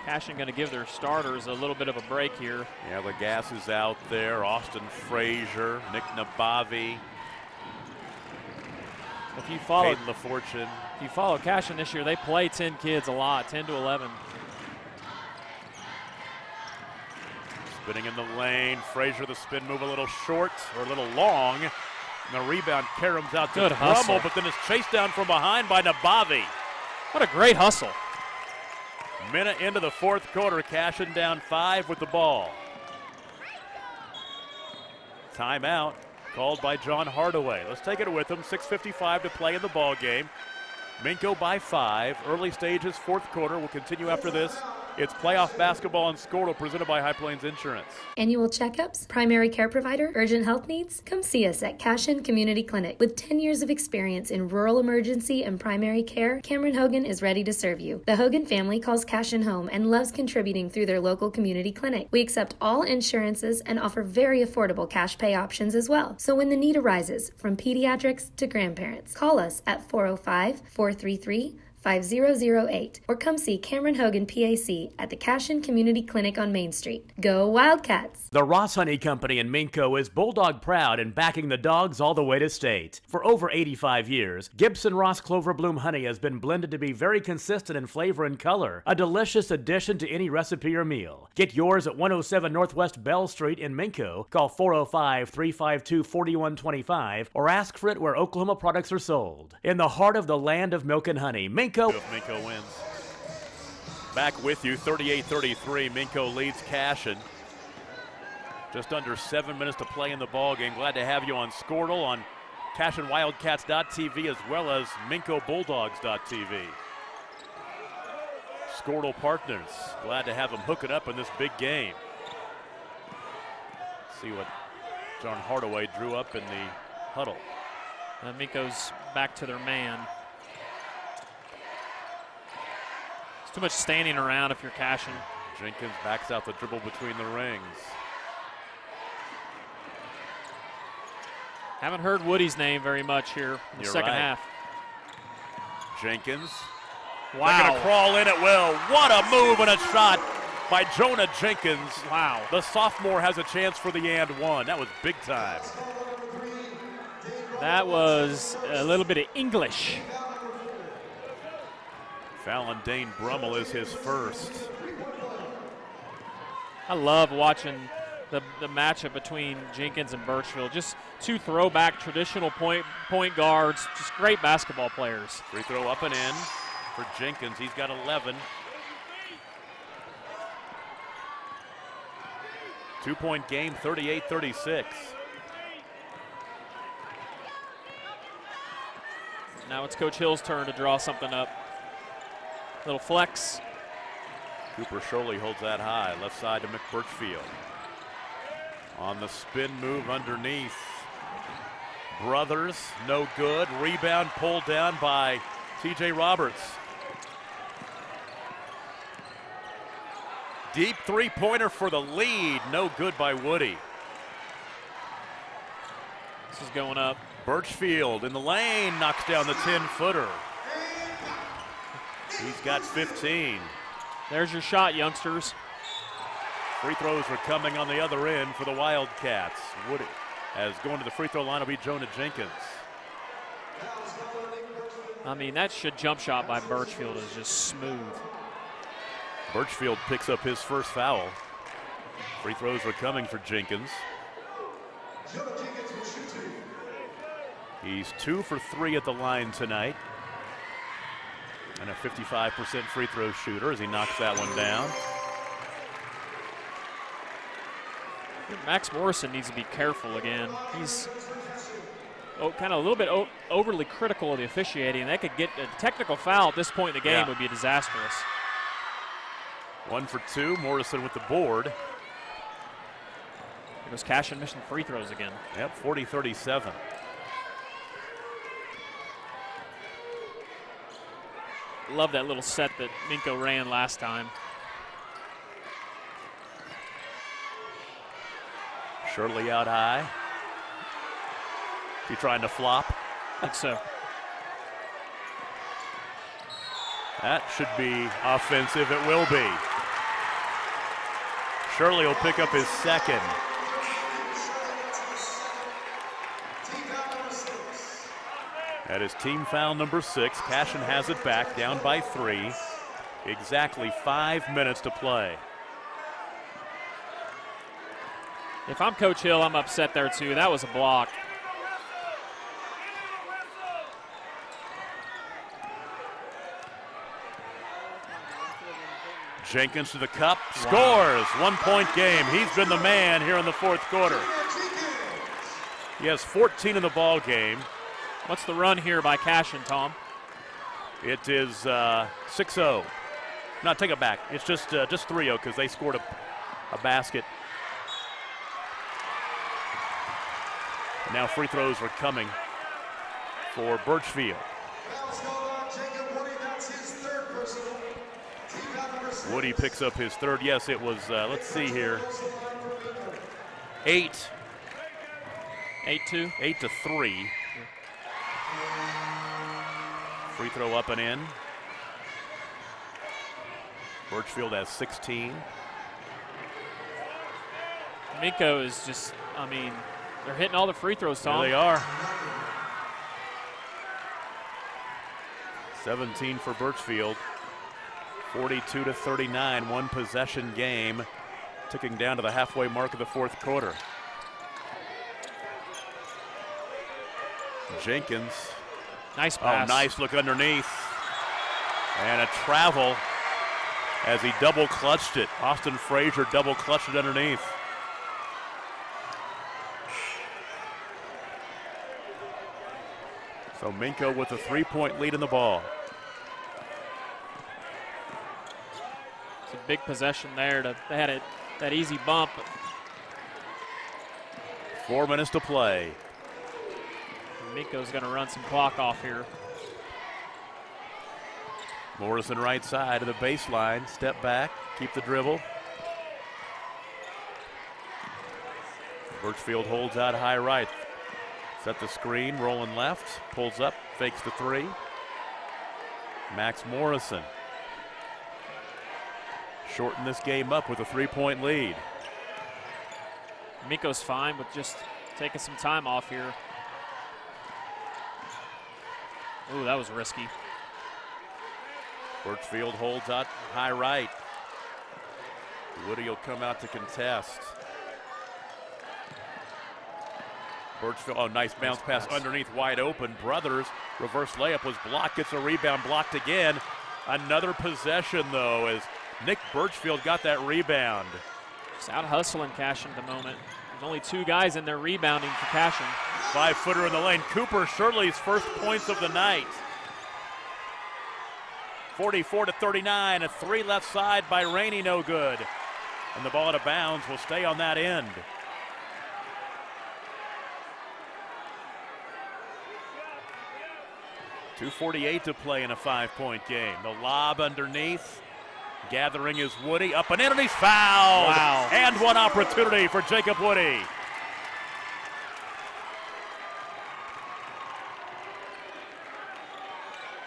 Cashion going to give their starters a little bit of a break here. Yeah, the gas is out there. Austin Frazier, Nick Nabavi, If you follow Caden LaFortune. If you follow Cashion this year, they play 10 kids a lot, 10 to 11. Spinning in the lane. Frazier, the spin move a little short or a little long. And the rebound caroms out to Good hustle. Brummel, but then it's chased down from behind by Nabavi. What a great hustle. Minute into the fourth quarter, Cashion down 5 with the ball. Timeout called by John Hardaway. Let's take it with him. 6:55 to play in the ball game. Minco by 5. Early stages, fourth quarter. Will continue after this. It's playoff basketball on Squirtle, presented by High Plains Insurance. Annual checkups, primary care provider, urgent health needs? Come see us at Cashion Community Clinic. With 10 years of experience in rural emergency and primary care, Cameron Hogan is ready to serve you. The Hogan family calls Cashion home and loves contributing through their local community clinic. We accept all insurances and offer very affordable cash pay options as well. So when the need arises, from pediatrics to grandparents, call us at 405-433-5008 or come see Cameron Hogan PAC at the Cashion Community Clinic on Main Street. Go Wildcats! The Ross Honey Company in Minco is Bulldog proud and backing the dogs all the way to state. For over 85 years, Gibson Ross Clover Bloom honey has been blended to be very consistent in flavor and color, a delicious addition to any recipe or meal. Get yours at 107 Northwest Bell Street in Minco. Call 405-352-4125 or ask for it where Oklahoma products are sold. In the heart of the land of milk and honey, Minco. If Minco wins. Back with you, 38-33. Minco leads Cashion. Just under 7 minutes to play in the ball game. Glad to have you on Squirtle, on CashionWildcats.tv, as well as MincoBulldogs.tv. Squirtle partners, glad to have them hook it up in this big game. Let's see what John Hardaway drew up in the huddle. Minco's back to their man. Too much standing around if you're Cashion. Jenkins backs out the dribble between the rings. Haven't heard Woody's name very much here in the second half. Jenkins. Wow. They're going to crawl in at will. What a move and a shot by Jonah Jenkins. Wow. The sophomore has a chance for the and one. That was big time. That was a little bit of English. Fallon Dane Brummel is his first. I love watching the matchup between Jenkins and Birchfield. Just two throwback traditional point guards, just great basketball players. Free throw up and in for Jenkins. He's got 11. 2-point game, 38-36. Now it's Coach Hill's turn to draw something up. Little flex. Cooper Sholey holds that high. Left side to McBirchfield. On the spin move underneath. Brothers, no good. Rebound pulled down by TJ Roberts. Deep three-pointer for the lead. No good by Woody. This is going up. Birchfield in the lane, knocks down the 10-footer. He's got 15. There's your shot, youngsters. Free throws are coming on the other end for the Wildcats. Woody, as going to the free throw line will be Jonah Jenkins. I mean, that jump shot by Birchfield is just smooth. Birchfield picks up his first foul. Free throws are coming for Jenkins. He's 2 for 3 at the line tonight. And a 55% free throw shooter as he knocks that one down. Max Morrison needs to be careful again. He's kind of a little bit overly critical of the officiating. That could get a technical foul at this point in the game would be disastrous. 1 for 2, Morrison with the board. There goes Cashion missing free throws again. Yep, 40-37. Love that little set that Minco ran last time. Shirley out high. Is he trying to flop? I think so. That should be offensive. It will be. Shirley will pick up his second. That is team foul number 6. Cashion has it back, down by 3. Exactly 5 minutes to play. If I'm Coach Hill, I'm upset there too. That was a block. Jenkins to the cup, scores. 1-point game. He's been the man here in the fourth quarter. He has 14 in the ball game. What's the run here by Cashion, Tom? It is 6-0. No, take it back. It's just 3-0 because they scored a basket. Now free throws are coming for Birchfield. Woody picks up his third. Yes, it was, let's see here, 8. 8-2? 8-3. Free throw up and in. Birchfield has 16. Minco is just, I mean, they're hitting all the free throws, Tom. There they are. 17 for Birchfield. 42-39, one possession game, ticking down to the halfway mark of the fourth quarter. Jenkins. Nice pass. Oh, nice look underneath. And a travel as he double clutched it. Austin Frazier double clutched it underneath. So Minco with a 3-point lead in the ball. It's a big possession there. They had that easy bump. 4 minutes to play. Minco's going to run some clock off here. Morrison right side of the baseline. Step back, keep the dribble. Birchfield holds out high right. Set the screen, rolling left, pulls up, fakes the 3. Max Morrison shorten this game up with a 3-point lead. Minco's fine with just taking some time off here. Ooh, that was risky. Birchfield holds out high right. Woody will come out to contest. Birchfield, oh, nice bounce pass underneath, wide open. Brothers, reverse layup was blocked, gets a rebound, blocked again. Another possession, though, as Nick Birchfield got that rebound. Just out hustling Cashion at the moment. There's only 2 guys in there rebounding for Cashion. 5-footer in the lane. Cooper Shirley's first points of the night. 44-39, a 3 left side by Rainey, no good. And the ball out of bounds will stay on that end. .248 to play in a 5-point game. The lob underneath. Gathering is Woody. Up and in, and he's fouled. Wow. And one opportunity for Jacob Woody.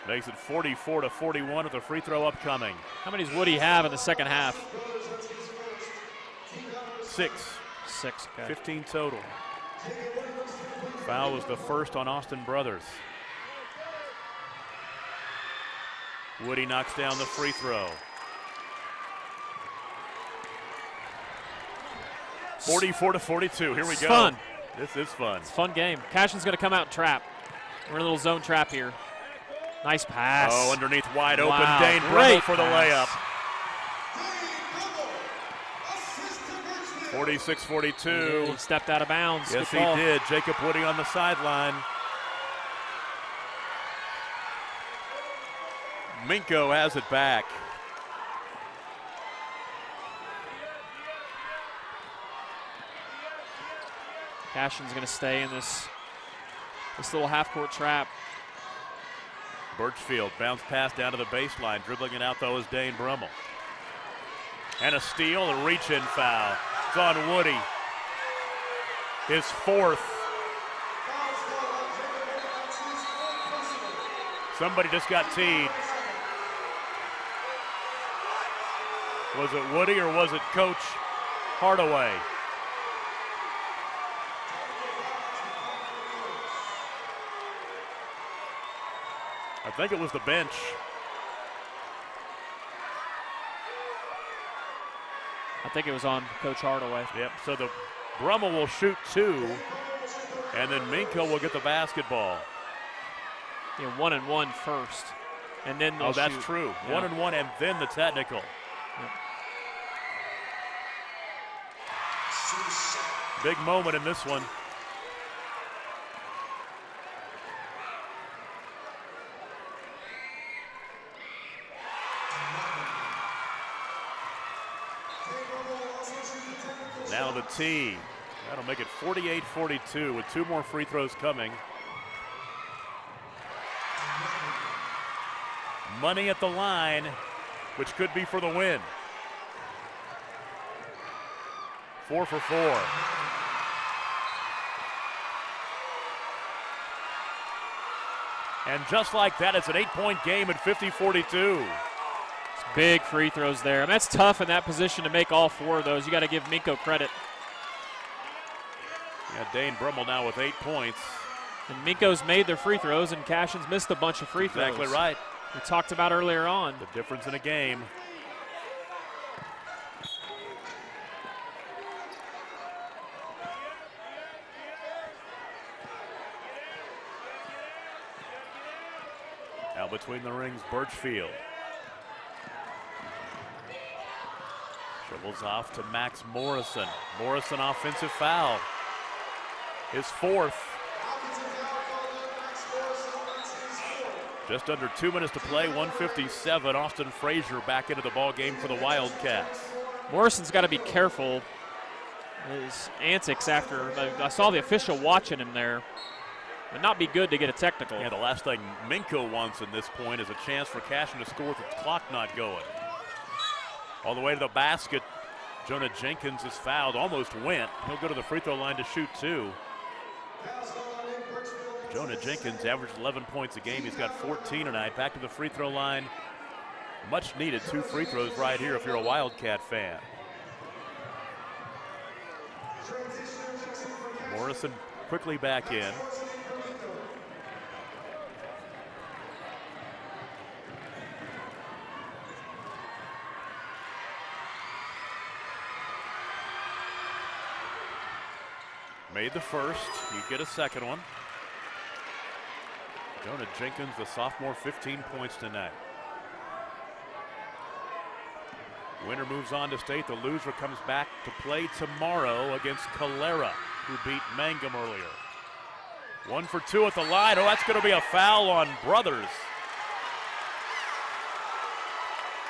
Makes it 44-41 with a free throw upcoming. How many does Woody have in the second half? 6. 6, okay. 15 total. Foul was the first on Austin Brothers. Woody knocks down the free throw. 44-42, here we go. Fun. This is fun. It's a fun game. Cashion's gonna come out and trap. We're in a little zone trap here. Nice pass. Oh, underneath wide open, Wow, Dane great Brummel for the pass. layup. 46-42. He stepped out of bounds. Yes, Good he ball. did. Jacob Woody on the sideline. Minco has it back. Cashion's going to stay in this little half-court trap. Birchfield, bounce pass down to the baseline. Dribbling it out, though, is Dane Brummel. And a steal, a reach-in foul. It's on Woody. His 4th. Somebody just got teed. Was it Woody or was it Coach Hardaway? I think it was the bench. I think it was on Coach Hardaway. Yep, so the Brummel will shoot 2, and then Minco will get the basketball. Yeah, 1-and-1 first, and then they'll that's shoot. true. Yeah. 1-and-1, and then the technical. Yep. Big moment in this one. Now the tee. That'll make it 48-42 with 2 more free throws coming. Money at the line, which could be for the win. 4 for 4. And just like that, it's an 8-point game at 50-42. Big free throws there. I mean, that's tough in that position to make all 4 of those. You got to give Minco credit. Yeah, Dane Brummel now with 8 points. And Minco's made their free throws, and Cashion's missed a bunch of free throws. Exactly right. We talked about earlier on. The difference in a game. Now between the rings, Birchfield. Dribbles off to Max Morrison. Morrison offensive foul. His 4th. Just under 2 minutes to play, 157. Austin Frazier back into the ball game for the Wildcats. Morrison's got to be careful. His antics after, I saw the official watching him there. Would not be good to get a technical. Yeah, the last thing Minco wants in this point is a chance for Cashion to score with the clock not going. All the way to the basket. Jonah Jenkins is fouled, almost went. He'll go to the free throw line to shoot 2. Jonah Jenkins averaged 11 points a game. He's got 14 tonight. Back to the free throw line. Much needed 2 free throws right here if you're a Wildcat fan. Morrison quickly back in. Made the first. You get a second one. Jonah Jenkins, the sophomore, 15 points tonight. Winner moves on to state. The loser comes back to play tomorrow against Calera, who beat Mangum earlier. 1 for 2 at the line. Oh, that's going to be a foul on Brothers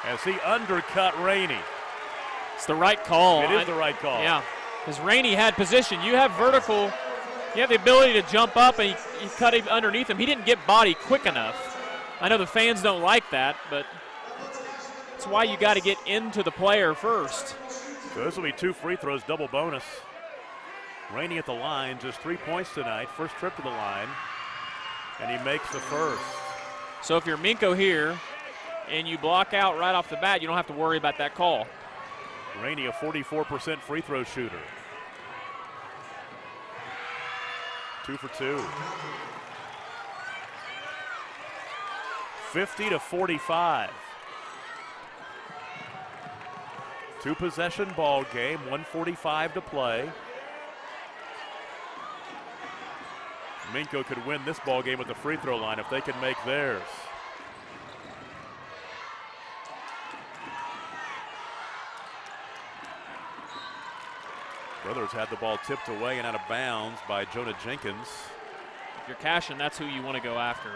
as he undercut Rainey. It's the right call. It is the right call. Yeah, because Rainey had position. You have vertical. You have the ability to jump up, and he cut him underneath him. He didn't get body quick enough. I know the fans don't like that, but that's why you got to get into the player first. So this will be 2 free throws, double bonus. Rainey at the line, just 3 points tonight. First trip to the line, and he makes the first. So if you're Minco here and you block out right off the bat, you don't have to worry about that call. Rainey, a 44% free throw shooter. 2 for 2. 50-45. 2-possession ball game, 1:45 to play. Minco could win this ball game at the free throw line if they can make theirs. Brothers had the ball tipped away and out of bounds by Jonah Jenkins. If you're Cashion, that's who you want to go after.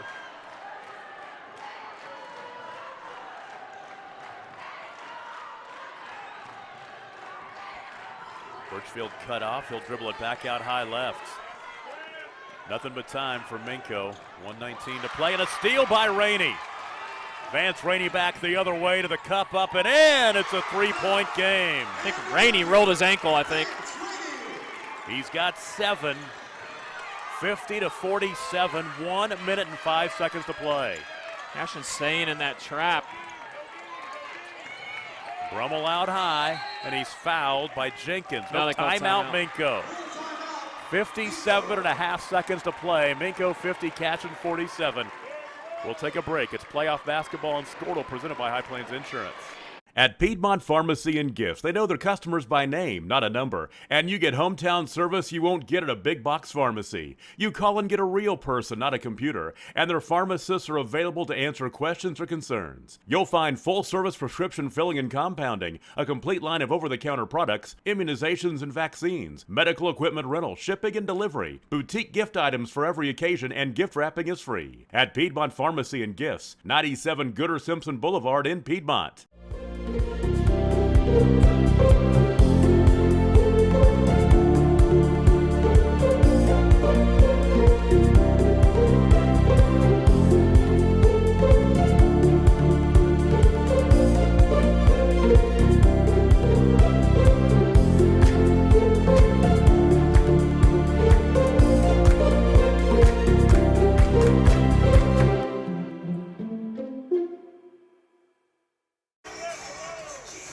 Birchfield cut off. He'll dribble it back out high left. Nothing but time for Minco. 1:19 to play and a steal by Rainey. Vance Rainey back the other way to the cup, up and in. It's a 3-point game. I think Rainey rolled his ankle, I think. He's got 7. 50-47, 1 minute and 5 seconds to play. Cashion staying in that trap. Brummel out high, and he's fouled by Jenkins. No timeout, Minco. 57.5 seconds to play. Minco 50, Cashion 47. We'll take a break. It's playoff basketball and Squirtle presented by High Plains Insurance. At Piedmont Pharmacy and Gifts, they know their customers by name, not a number. And you get hometown service you won't get at a big box pharmacy. You call and get a real person, not a computer. And their pharmacists are available to answer questions or concerns. You'll find full service prescription filling and compounding, a complete line of over-the-counter products, immunizations and vaccines, medical equipment rental, shipping and delivery, boutique gift items for every occasion, and gift wrapping is free. At Piedmont Pharmacy and Gifts, 97 Gooder Simpson Boulevard in Piedmont.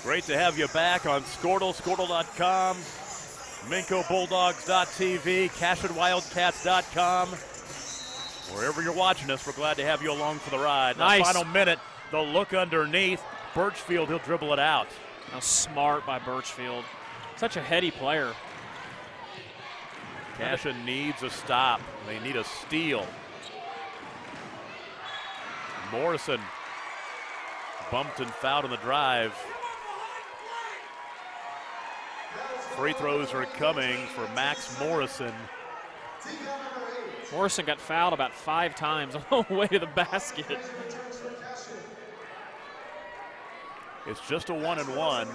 Great to have you back on Squirtle, Squirtle.com, MincoBulldogs.tv, CashionWildcats.com. Wherever you're watching us, we're glad to have you along for the ride. Nice. The final minute, the look underneath. Birchfield, he'll dribble it out. How smart by Birchfield. Such a heady player. Cashion needs a stop. They need a steal. Morrison bumped and fouled on the drive. Free throws are coming for Max Morrison. Morrison got fouled about 5 times on the way to the basket. It's just a 1-and-1.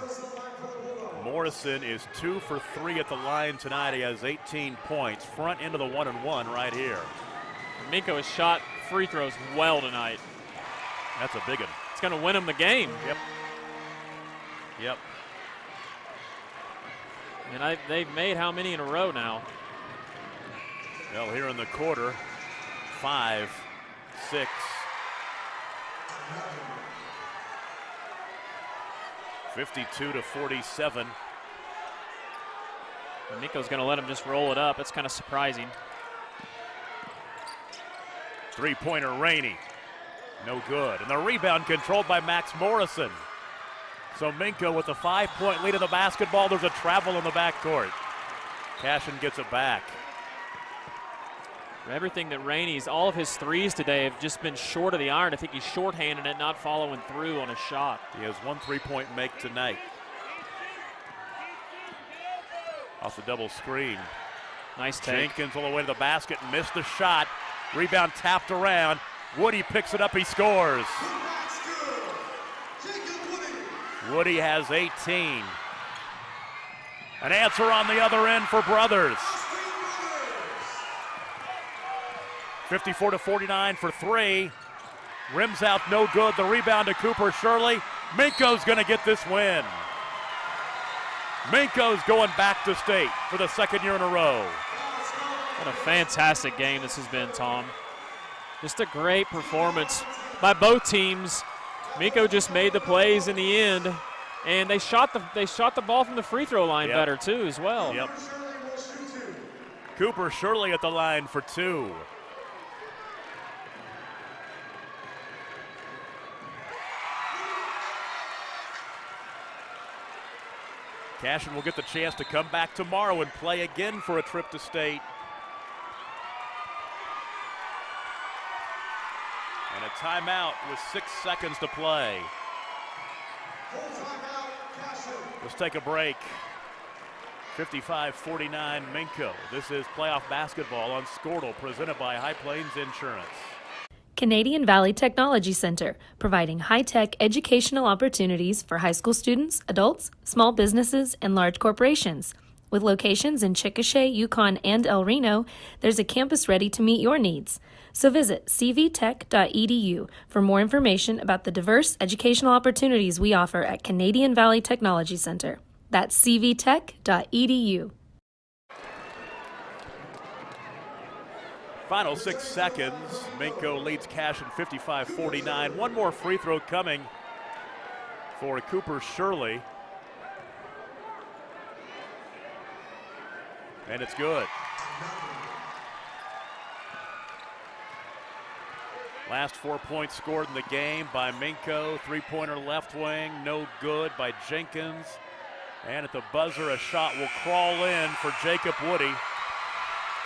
Morrison is 2 for 3 at the line tonight. He has 18 points. Front into the 1-and-1 right here. Minco has shot free throws well tonight. That's a big one. It's going to win him the game. Yep. And they've made how many in a row now? Well, here in the quarter, 5, 6. (52-47). And Minco's going to let him just roll it up. It's kind of surprising. Three-pointer Rainey. No good. And the rebound controlled by Max Morrison. So Minco with a 5-point lead in the basketball. There's a travel in the backcourt. Cashion gets it back. Everything that Rainey's, all of his threes today have just been short of the iron. I think he's shorthanded it, not following through on his shot. He has 1 3-point make tonight. Off the double screen. Nice take. Jenkins all the way to the basket, missed the shot. Rebound tapped around. Woody picks it up, he scores. Woody has 18. An answer on the other end for Brothers. 54-49 for 3. Rims out, no good. The rebound to Cooper Shirley. Minco's going to get this win. Minco's going back to state for the 2nd year in a row. What a fantastic game this has been, Tom. Just a great performance by both teams. Minco just made the plays in the end, and they shot the ball from the free throw line better too as well. Yep. Cooper Shirley at the line for 2. Cashion will get the chance to come back tomorrow and play again for a trip to state. And a timeout with 6 seconds to play. Let's take a break. 55-49 Minco. This is playoff basketball on Squirtle, presented by High Plains Insurance. Canadian Valley Technology Center, providing high-tech educational opportunities for high school students, adults, small businesses, and large corporations. With locations in Chickasha, Yukon, and El Reno, there's a campus ready to meet your needs. So visit cvtech.edu for more information about the diverse educational opportunities we offer at Canadian Valley Technology Center. That's cvtech.edu. Final 6 seconds. Minco leads Cashion 55-49. One more free throw coming for Cooper Shirley. And it's good. Last 4 points scored in the game by Minco. 3-pointer left wing, no good by Jenkins. And at the buzzer, a shot will crawl in for Jacob Woody.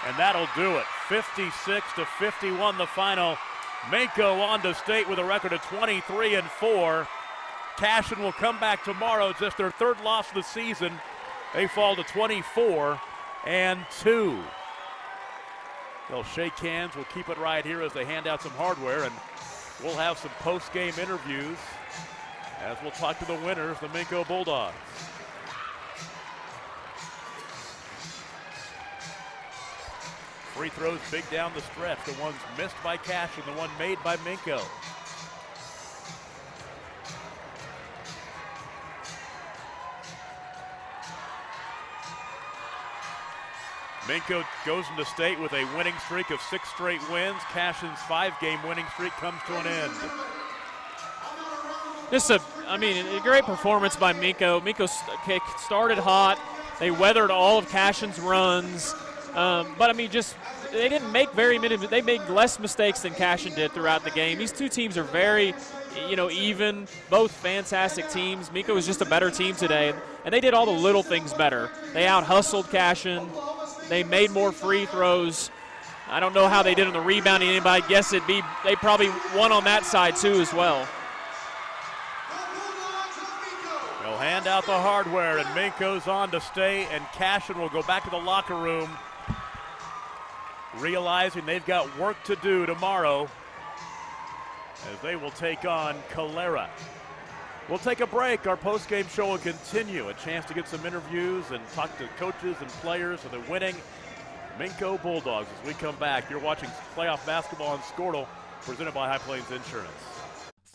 And that'll do it. 56-51 the final. Minco on to state with a record of 23-4. Cashion will come back tomorrow. It's just their 3rd loss of the season. They fall to 24-2. They'll shake hands. We'll keep it right here as they hand out some hardware, and we'll have some post-game interviews as we'll talk to the winners, the Minco Bulldogs. Free throws big down the stretch. The ones missed by Cashion, the one made by Minco. Minco goes into state with a winning streak of 6 straight wins. Cashion's 5-game winning streak comes to an end. Just a great performance by Minco. Minco started hot. They weathered all of Cashion's runs. They didn't make very many. They made less mistakes than Cashion did throughout the game. These two teams are very, even. Both fantastic teams. Minco was just a better team today, and they did all the little things better. They out-hustled Cashion. They made more free throws. I don't know how they did on the rebounding, but I guess they probably won on that side too as well. They'll hand out the hardware, and Minco's on to stay, and Cashion will go back to the locker room, realizing they've got work to do tomorrow as they will take on Calera. We'll take a break. Our post-game show will continue. A chance to get some interviews and talk to coaches and players of the winning Minco Bulldogs as we come back. You're watching playoff basketball on Squirtle, presented by High Plains Insurance.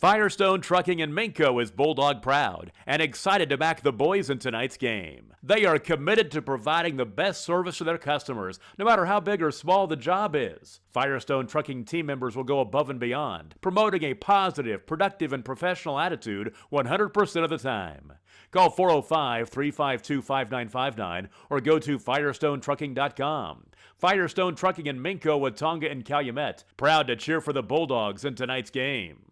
Firestone Trucking in Minco is Bulldog proud and excited to back the boys in tonight's game. They are committed to providing the best service to their customers, no matter how big or small the job is. Firestone Trucking team members will go above and beyond, promoting a positive, productive, and professional attitude 100% of the time. Call 405-352-5959 or go to firestonetrucking.com. Firestone Trucking in Minco, Watonga, and Calumet, proud to cheer for the Bulldogs in tonight's game.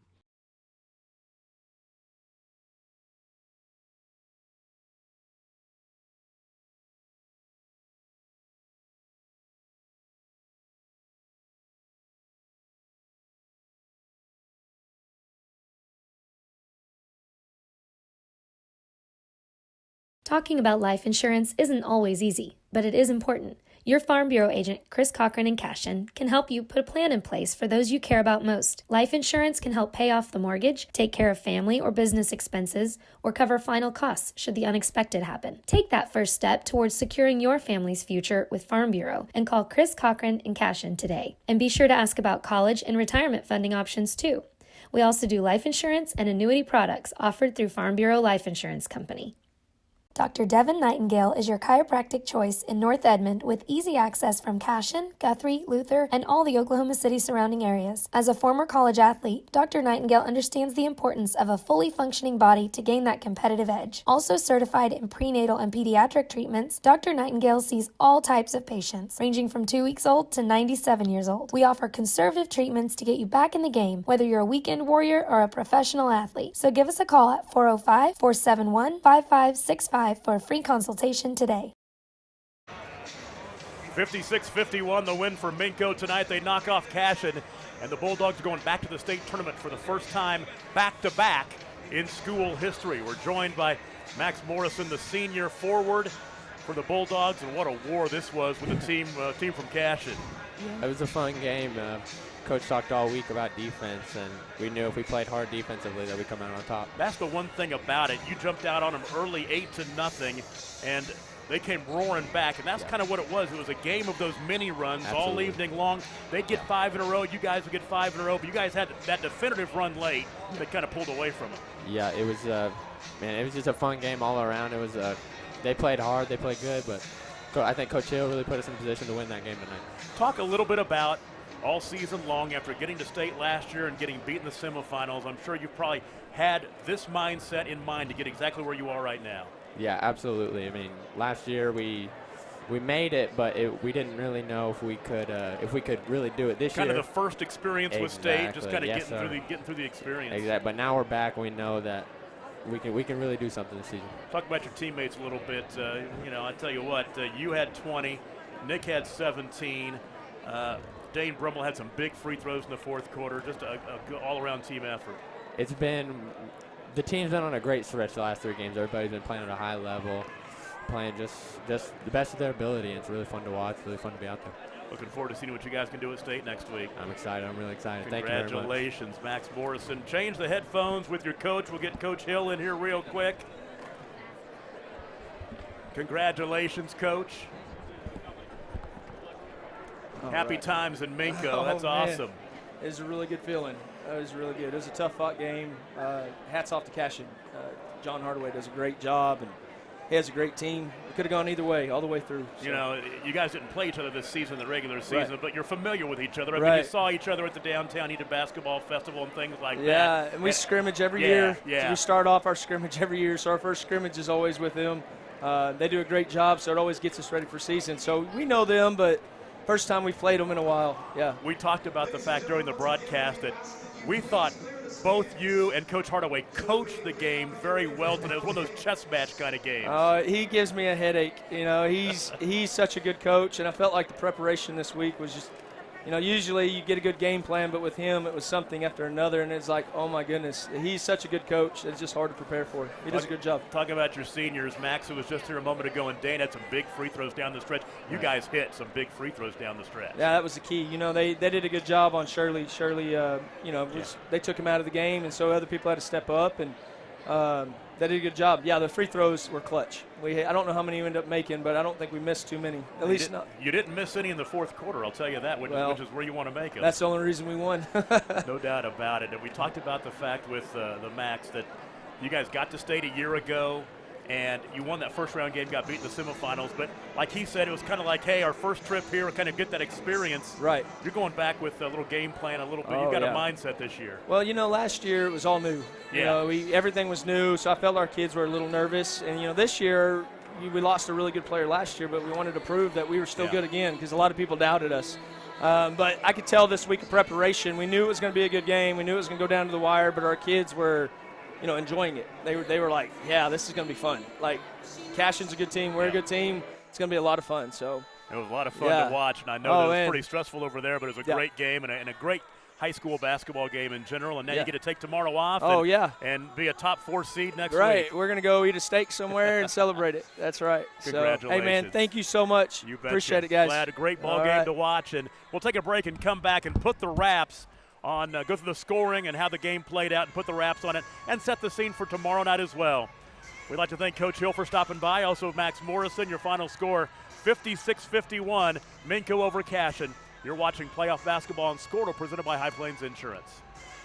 Talking about life insurance isn't always easy, but it is important. Your Farm Bureau agent, Chris Cochran and Cashion, can help you put a plan in place for those you care about most. Life insurance can help pay off the mortgage, take care of family or business expenses, or cover final costs should the unexpected happen. Take that first step towards securing your family's future with Farm Bureau and call Chris Cochran and Cashion today. And be sure to ask about college and retirement funding options too. We also do life insurance and annuity products offered through Farm Bureau Life Insurance Company. Dr. Devin Nightingale is your chiropractic choice in North Edmond with easy access from Cashion, Guthrie, Luther, and all the Oklahoma City surrounding areas. As a former college athlete, Dr. Nightingale understands the importance of a fully functioning body to gain that competitive edge. Also certified in prenatal and pediatric treatments, Dr. Nightingale sees all types of patients, ranging from 2 weeks old to 97 years old. We offer conservative treatments to get you back in the game, whether you're a weekend warrior or a professional athlete. So give us a call at 405-471-5565 for a free consultation today. 56-51, the win for Minco tonight. They knock off Cashion, and the Bulldogs are going back to the state tournament for the first time back-to-back in school history. We're joined by Max Morrison, the senior forward for the Bulldogs, and what a war this was with the team from Cashion. It was a fun game. Coach talked all week about defense, and we knew if we played hard defensively that we'd come out on top. That's the one thing about it. You jumped out on them early 8-0, and they came roaring back, and that's kind of what it was. It was a game of those mini runs. Absolutely. All evening long. They'd get 5 in a row. You guys would get 5 in a row, but you guys had that definitive run late that kind of pulled away from it. Yeah, it was, it was just a fun game all around. It was, they played hard, they played good, but I think Coach Hill really put us in position to win that game tonight. Talk a little bit about all season long, after getting to state last year and getting beat in the semifinals. I'm sure you've probably had this mindset in mind to get exactly where you are right now. Yeah, absolutely. I mean, last year we made it, but we didn't really know if we could really do it this year. Kind of the first experience with state, just kind of getting through the experience. Exactly. But now we're back, and we know that we can really do something this season. Talk about your teammates a little bit. I tell you what, you had 20, Nick had 17. Dane Brummel had some big free throws in the fourth quarter. Just a all-around team effort. The team's been on a great stretch the last 3 games. Everybody's been playing at a high level, playing just the best of their ability. And it's really fun to watch, really fun to be out there. Looking forward to seeing what you guys can do at state next week. I'm excited. I'm really excited. Thank you very much. Congratulations, Max Morrison. Change the headphones with your coach. We'll get Coach Hill in here real quick. Congratulations, Coach. Happy times in Minco. That's awesome. It was a really good feeling. It was really good. It was a tough-fought game. Hats off to Cashion. John Hardaway does a great job, and he has a great team. It could have gone either way, all the way through. So. You guys didn't play each other this season, the regular season, right. But you're familiar with each other. I right. mean, you saw each other at the Downtown Eden Basketball Festival and things like that. Yeah, and we scrimmage every year. Yeah. So we start off our scrimmage every year, so our first scrimmage is always with them. They do a great job, so it always gets us ready for season. So we know them, but first time we've played them in a while, yeah. We talked about the fact during the broadcast that we thought both you and Coach Hardaway coached the game very well today. It was one of those chess match kind of games. He gives me a headache. He's such a good coach, and I felt like the preparation this week was just, usually you get a good game plan, but with him it was something after another, and it's like, oh my goodness, he's such a good coach. It's just hard to prepare for. He does a good job. Talking about your seniors, Max, who was just here a moment ago, and Dane had some big free throws down the stretch. You guys hit some big free throws down the stretch. Yeah, that was the key. They did a good job on Shirley. Shirley, they took him out of the game, and so other people had to step up, and They did a good job. Yeah, the free throws were clutch. I don't know how many we ended up making, but I don't think we missed too many. At least not. You didn't miss any in the fourth quarter, I'll tell you that, which is where you want to make them. That's the only reason we won. No doubt about it. And we talked about the fact with the Max that you guys got to state a year ago, and you won that first round game, got beat in the semifinals. But like he said, it was kind of like, hey, our first trip here, kind of get that experience. Right. You're going back with a little game plan, a little bit. You've got a mindset this year. Well, last year it was all new. Yeah. Everything was new, so I felt our kids were a little nervous. And, this year we lost a really good player last year, but we wanted to prove that we were still good again because a lot of people doubted us. But I could tell this week of preparation, we knew it was going to be a good game. We knew it was going to go down to the wire, but our kids were – enjoying it. They were like, yeah, this is going to be fun. Like, Cashion's a good team. We're a good team. It's going to be a lot of fun. So it was a lot of fun to watch, and I know that it was pretty stressful over there, but it was a great game and a great high school basketball game in general. And now you get to take tomorrow off and be a top 4 seed next week. Right. We're going to go eat a steak somewhere and celebrate it. That's right. Congratulations. So, hey, man, thank you so much. You betcha. Appreciate it, guys. Glad a great ball game to watch. And we'll take a break and come back and put the wraps on, go through the scoring and how the game played out and put the wraps on it and set the scene for tomorrow night as well. We'd like to thank Coach Hill for stopping by. Also, Max Morrison, your final score, 56-51, Minco over Cashion. You're watching Playoff Basketball on Scortal, presented by High Plains Insurance.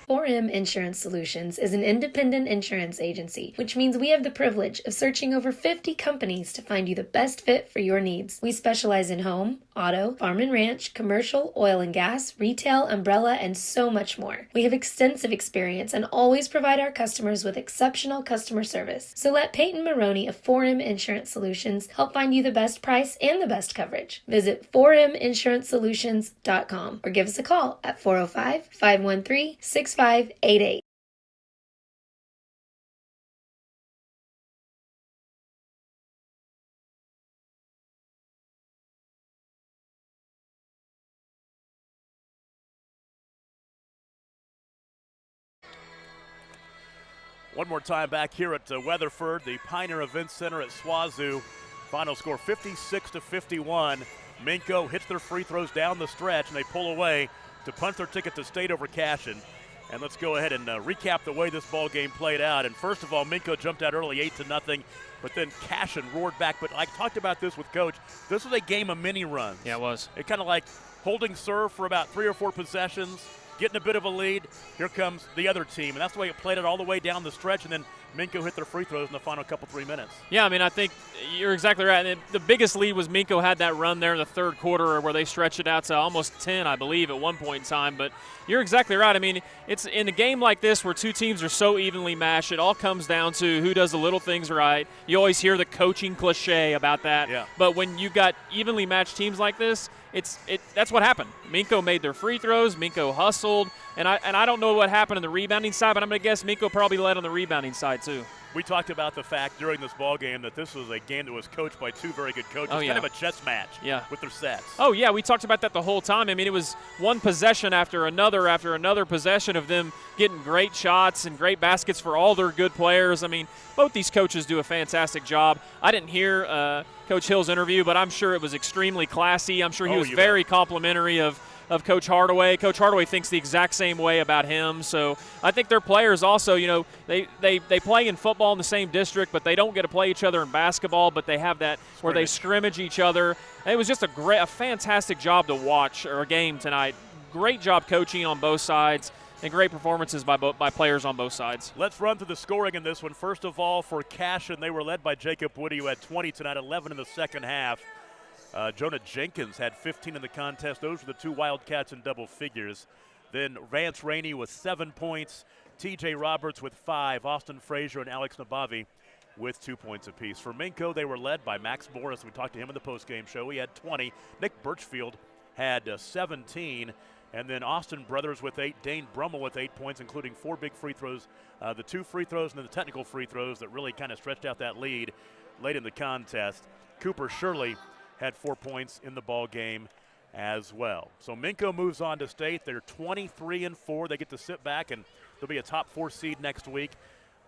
4M Insurance Solutions is an independent insurance agency, which means we have the privilege of searching over 50 companies to find you the best fit for your needs. We specialize in home, auto, farm and ranch, commercial, oil and gas, retail, umbrella, and so much more. We have extensive experience and always provide our customers with exceptional customer service. So let Peyton Maroney of 4M Insurance Solutions help find you the best price and the best coverage. Visit 4minsurancesolutions.com or give us a call at 405-513-6588. One more time back here at Weatherford, the Pioneer Event Center at SWAZU. Final score 56-51. Minco hits their free throws down the stretch, and they pull away to punch their ticket to state over Cashion. And let's go ahead and recap the way this ball game played out. And first of all, Minco jumped out early 8-0, but then Cashion roared back. But I talked about this with Coach. This was a game of mini runs. Yeah, it was. It kind of like holding serve for about 3 or 4 possessions, getting a bit of a lead. Here comes the other team. And that's the way it played out all the way down the stretch. And then Minco hit their free throws in the final 3 minutes. Yeah, I mean, I think you're exactly right. The biggest lead was Minco had that run there in the third quarter where they stretched it out to almost 10, I believe, at one point in time. But you're exactly right. I mean, it's in a game like this where two teams are so evenly matched, it all comes down to who does the little things right. You always hear the coaching cliche about that. Yeah. But when you've got evenly matched teams like this, that's what happened. Minco made their free throws. Minco hustled. And I don't know what happened on the rebounding side, but I'm going to guess Minco probably led on the rebounding side too. We talked about the fact during this ball game that this was a game that was coached by 2 very good coaches. Oh, yeah. Kind of a chess match with their sets. Oh, yeah, we talked about that the whole time. I mean, it was one possession after another possession of them getting great shots and great baskets for all their good players. I mean, both these coaches do a fantastic job. I didn't hear Coach Hill's interview, but I'm sure it was extremely classy. I'm sure he was very complimentary of Coach Hardaway. Coach Hardaway thinks the exact same way about him. So I think their players also, they play in football in the same district, but they don't get to play each other in basketball, but they have that where they scrimmage each other. And it was just a fantastic job to watch, or a game tonight. Great job coaching on both sides, and great performances by players on both sides. Let's run through the scoring in this one. First of all, for Cashion, they were led by Jacob Woody, who had 20 tonight, 11 in the second half. Jonah Jenkins had 15 in the contest. Those were the 2 Wildcats in double figures. Then Vance Rainey with 7 points, TJ Roberts with 5, Austin Frazier and Alex Nabavi with 2 points apiece. For Minco, they were led by Max Morris. We talked to him in the postgame show. He had 20. Nick Birchfield had 17. And then Austin Brothers with 8, Dane Brummel with 8 points, including 4 big free throws, the 2 free throws and then the technical free throws that really kind of stretched out that lead late in the contest. Cooper Shirley had 4 points in the ball game as well. So Minco moves on to state. They're 23-4. They get to sit back, and they'll be a top 4 seed next week.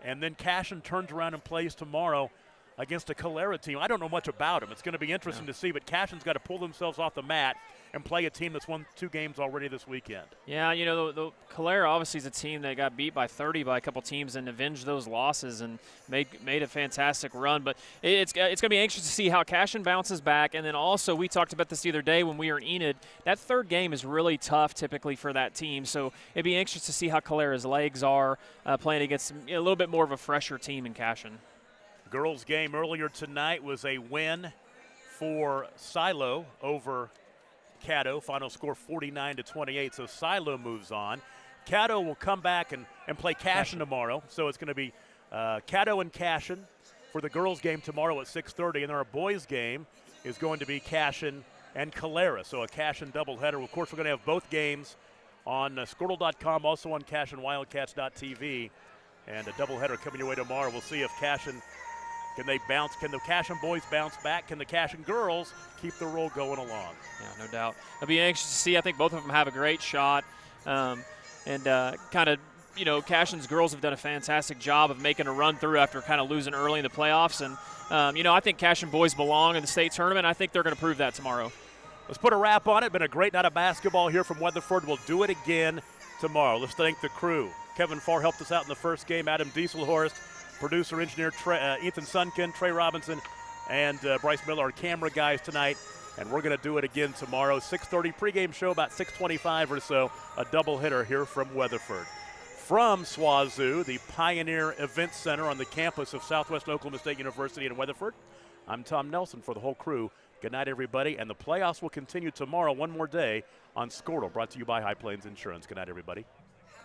And then Cashion turns around and plays tomorrow against a Calera team. I don't know much about them. It's going to be interesting to see, but Cashion's got to pull themselves off the mat and play a team that's won 2 games already this weekend. Yeah, you know, the Calera obviously is a team that got beat by 30 by a couple teams and avenged those losses and made a fantastic run. But it's going to be anxious to see how Cashion bounces back. And then also, we talked about this the other day when we were in Enid. That third game is really tough typically for that team. So it'd be anxious to see how Calera's legs are playing against a little bit more of a fresher team in Cashion. Girls game earlier tonight was a win for Silo over Caddo. Final score 49-28, so Silo moves on. Caddo will come back and play Cashion tomorrow, so it's going to be Caddo and Cashion for the girls game tomorrow at 6:30, and then our boys game is going to be Cashion and Calera, so a Cashion doubleheader. Of course, we're going to have both games on Squirtle.com, also on CashionWildcats.tv, and a doubleheader coming your way tomorrow. We'll see if Cashion can the Cashion boys bounce back? Can the Cashion girls keep the roll going along? Yeah, no doubt. I'll be anxious to see. I think both of them have a great shot. Kind of, you know, Cashion's girls have done a fantastic job of making a run through after kind of losing early in the playoffs. And, you know, I think Cashion boys belong in the state tournament. I think they're going to prove that tomorrow. Let's put a wrap on it. Been a great night of basketball here from Weatherford. We'll do it again tomorrow. Let's thank the crew. Kevin Farr helped us out in the first game. Adam Dieselhorst. Producer, engineer Ethan Sunkin, Trey Robinson, and Bryce Miller, our camera guys tonight. And we're going to do it again tomorrow. 6:30 pregame show, about 6:25 or so, a doubleheader here from Weatherford. From SWAZU, the Pioneer Event Center on the campus of Southwest Oklahoma State University in Weatherford, I'm Tom Nelson for the whole crew. Good night, everybody. And the playoffs will continue tomorrow, one more day, on Squirtle, brought to you by High Plains Insurance. Good night, everybody.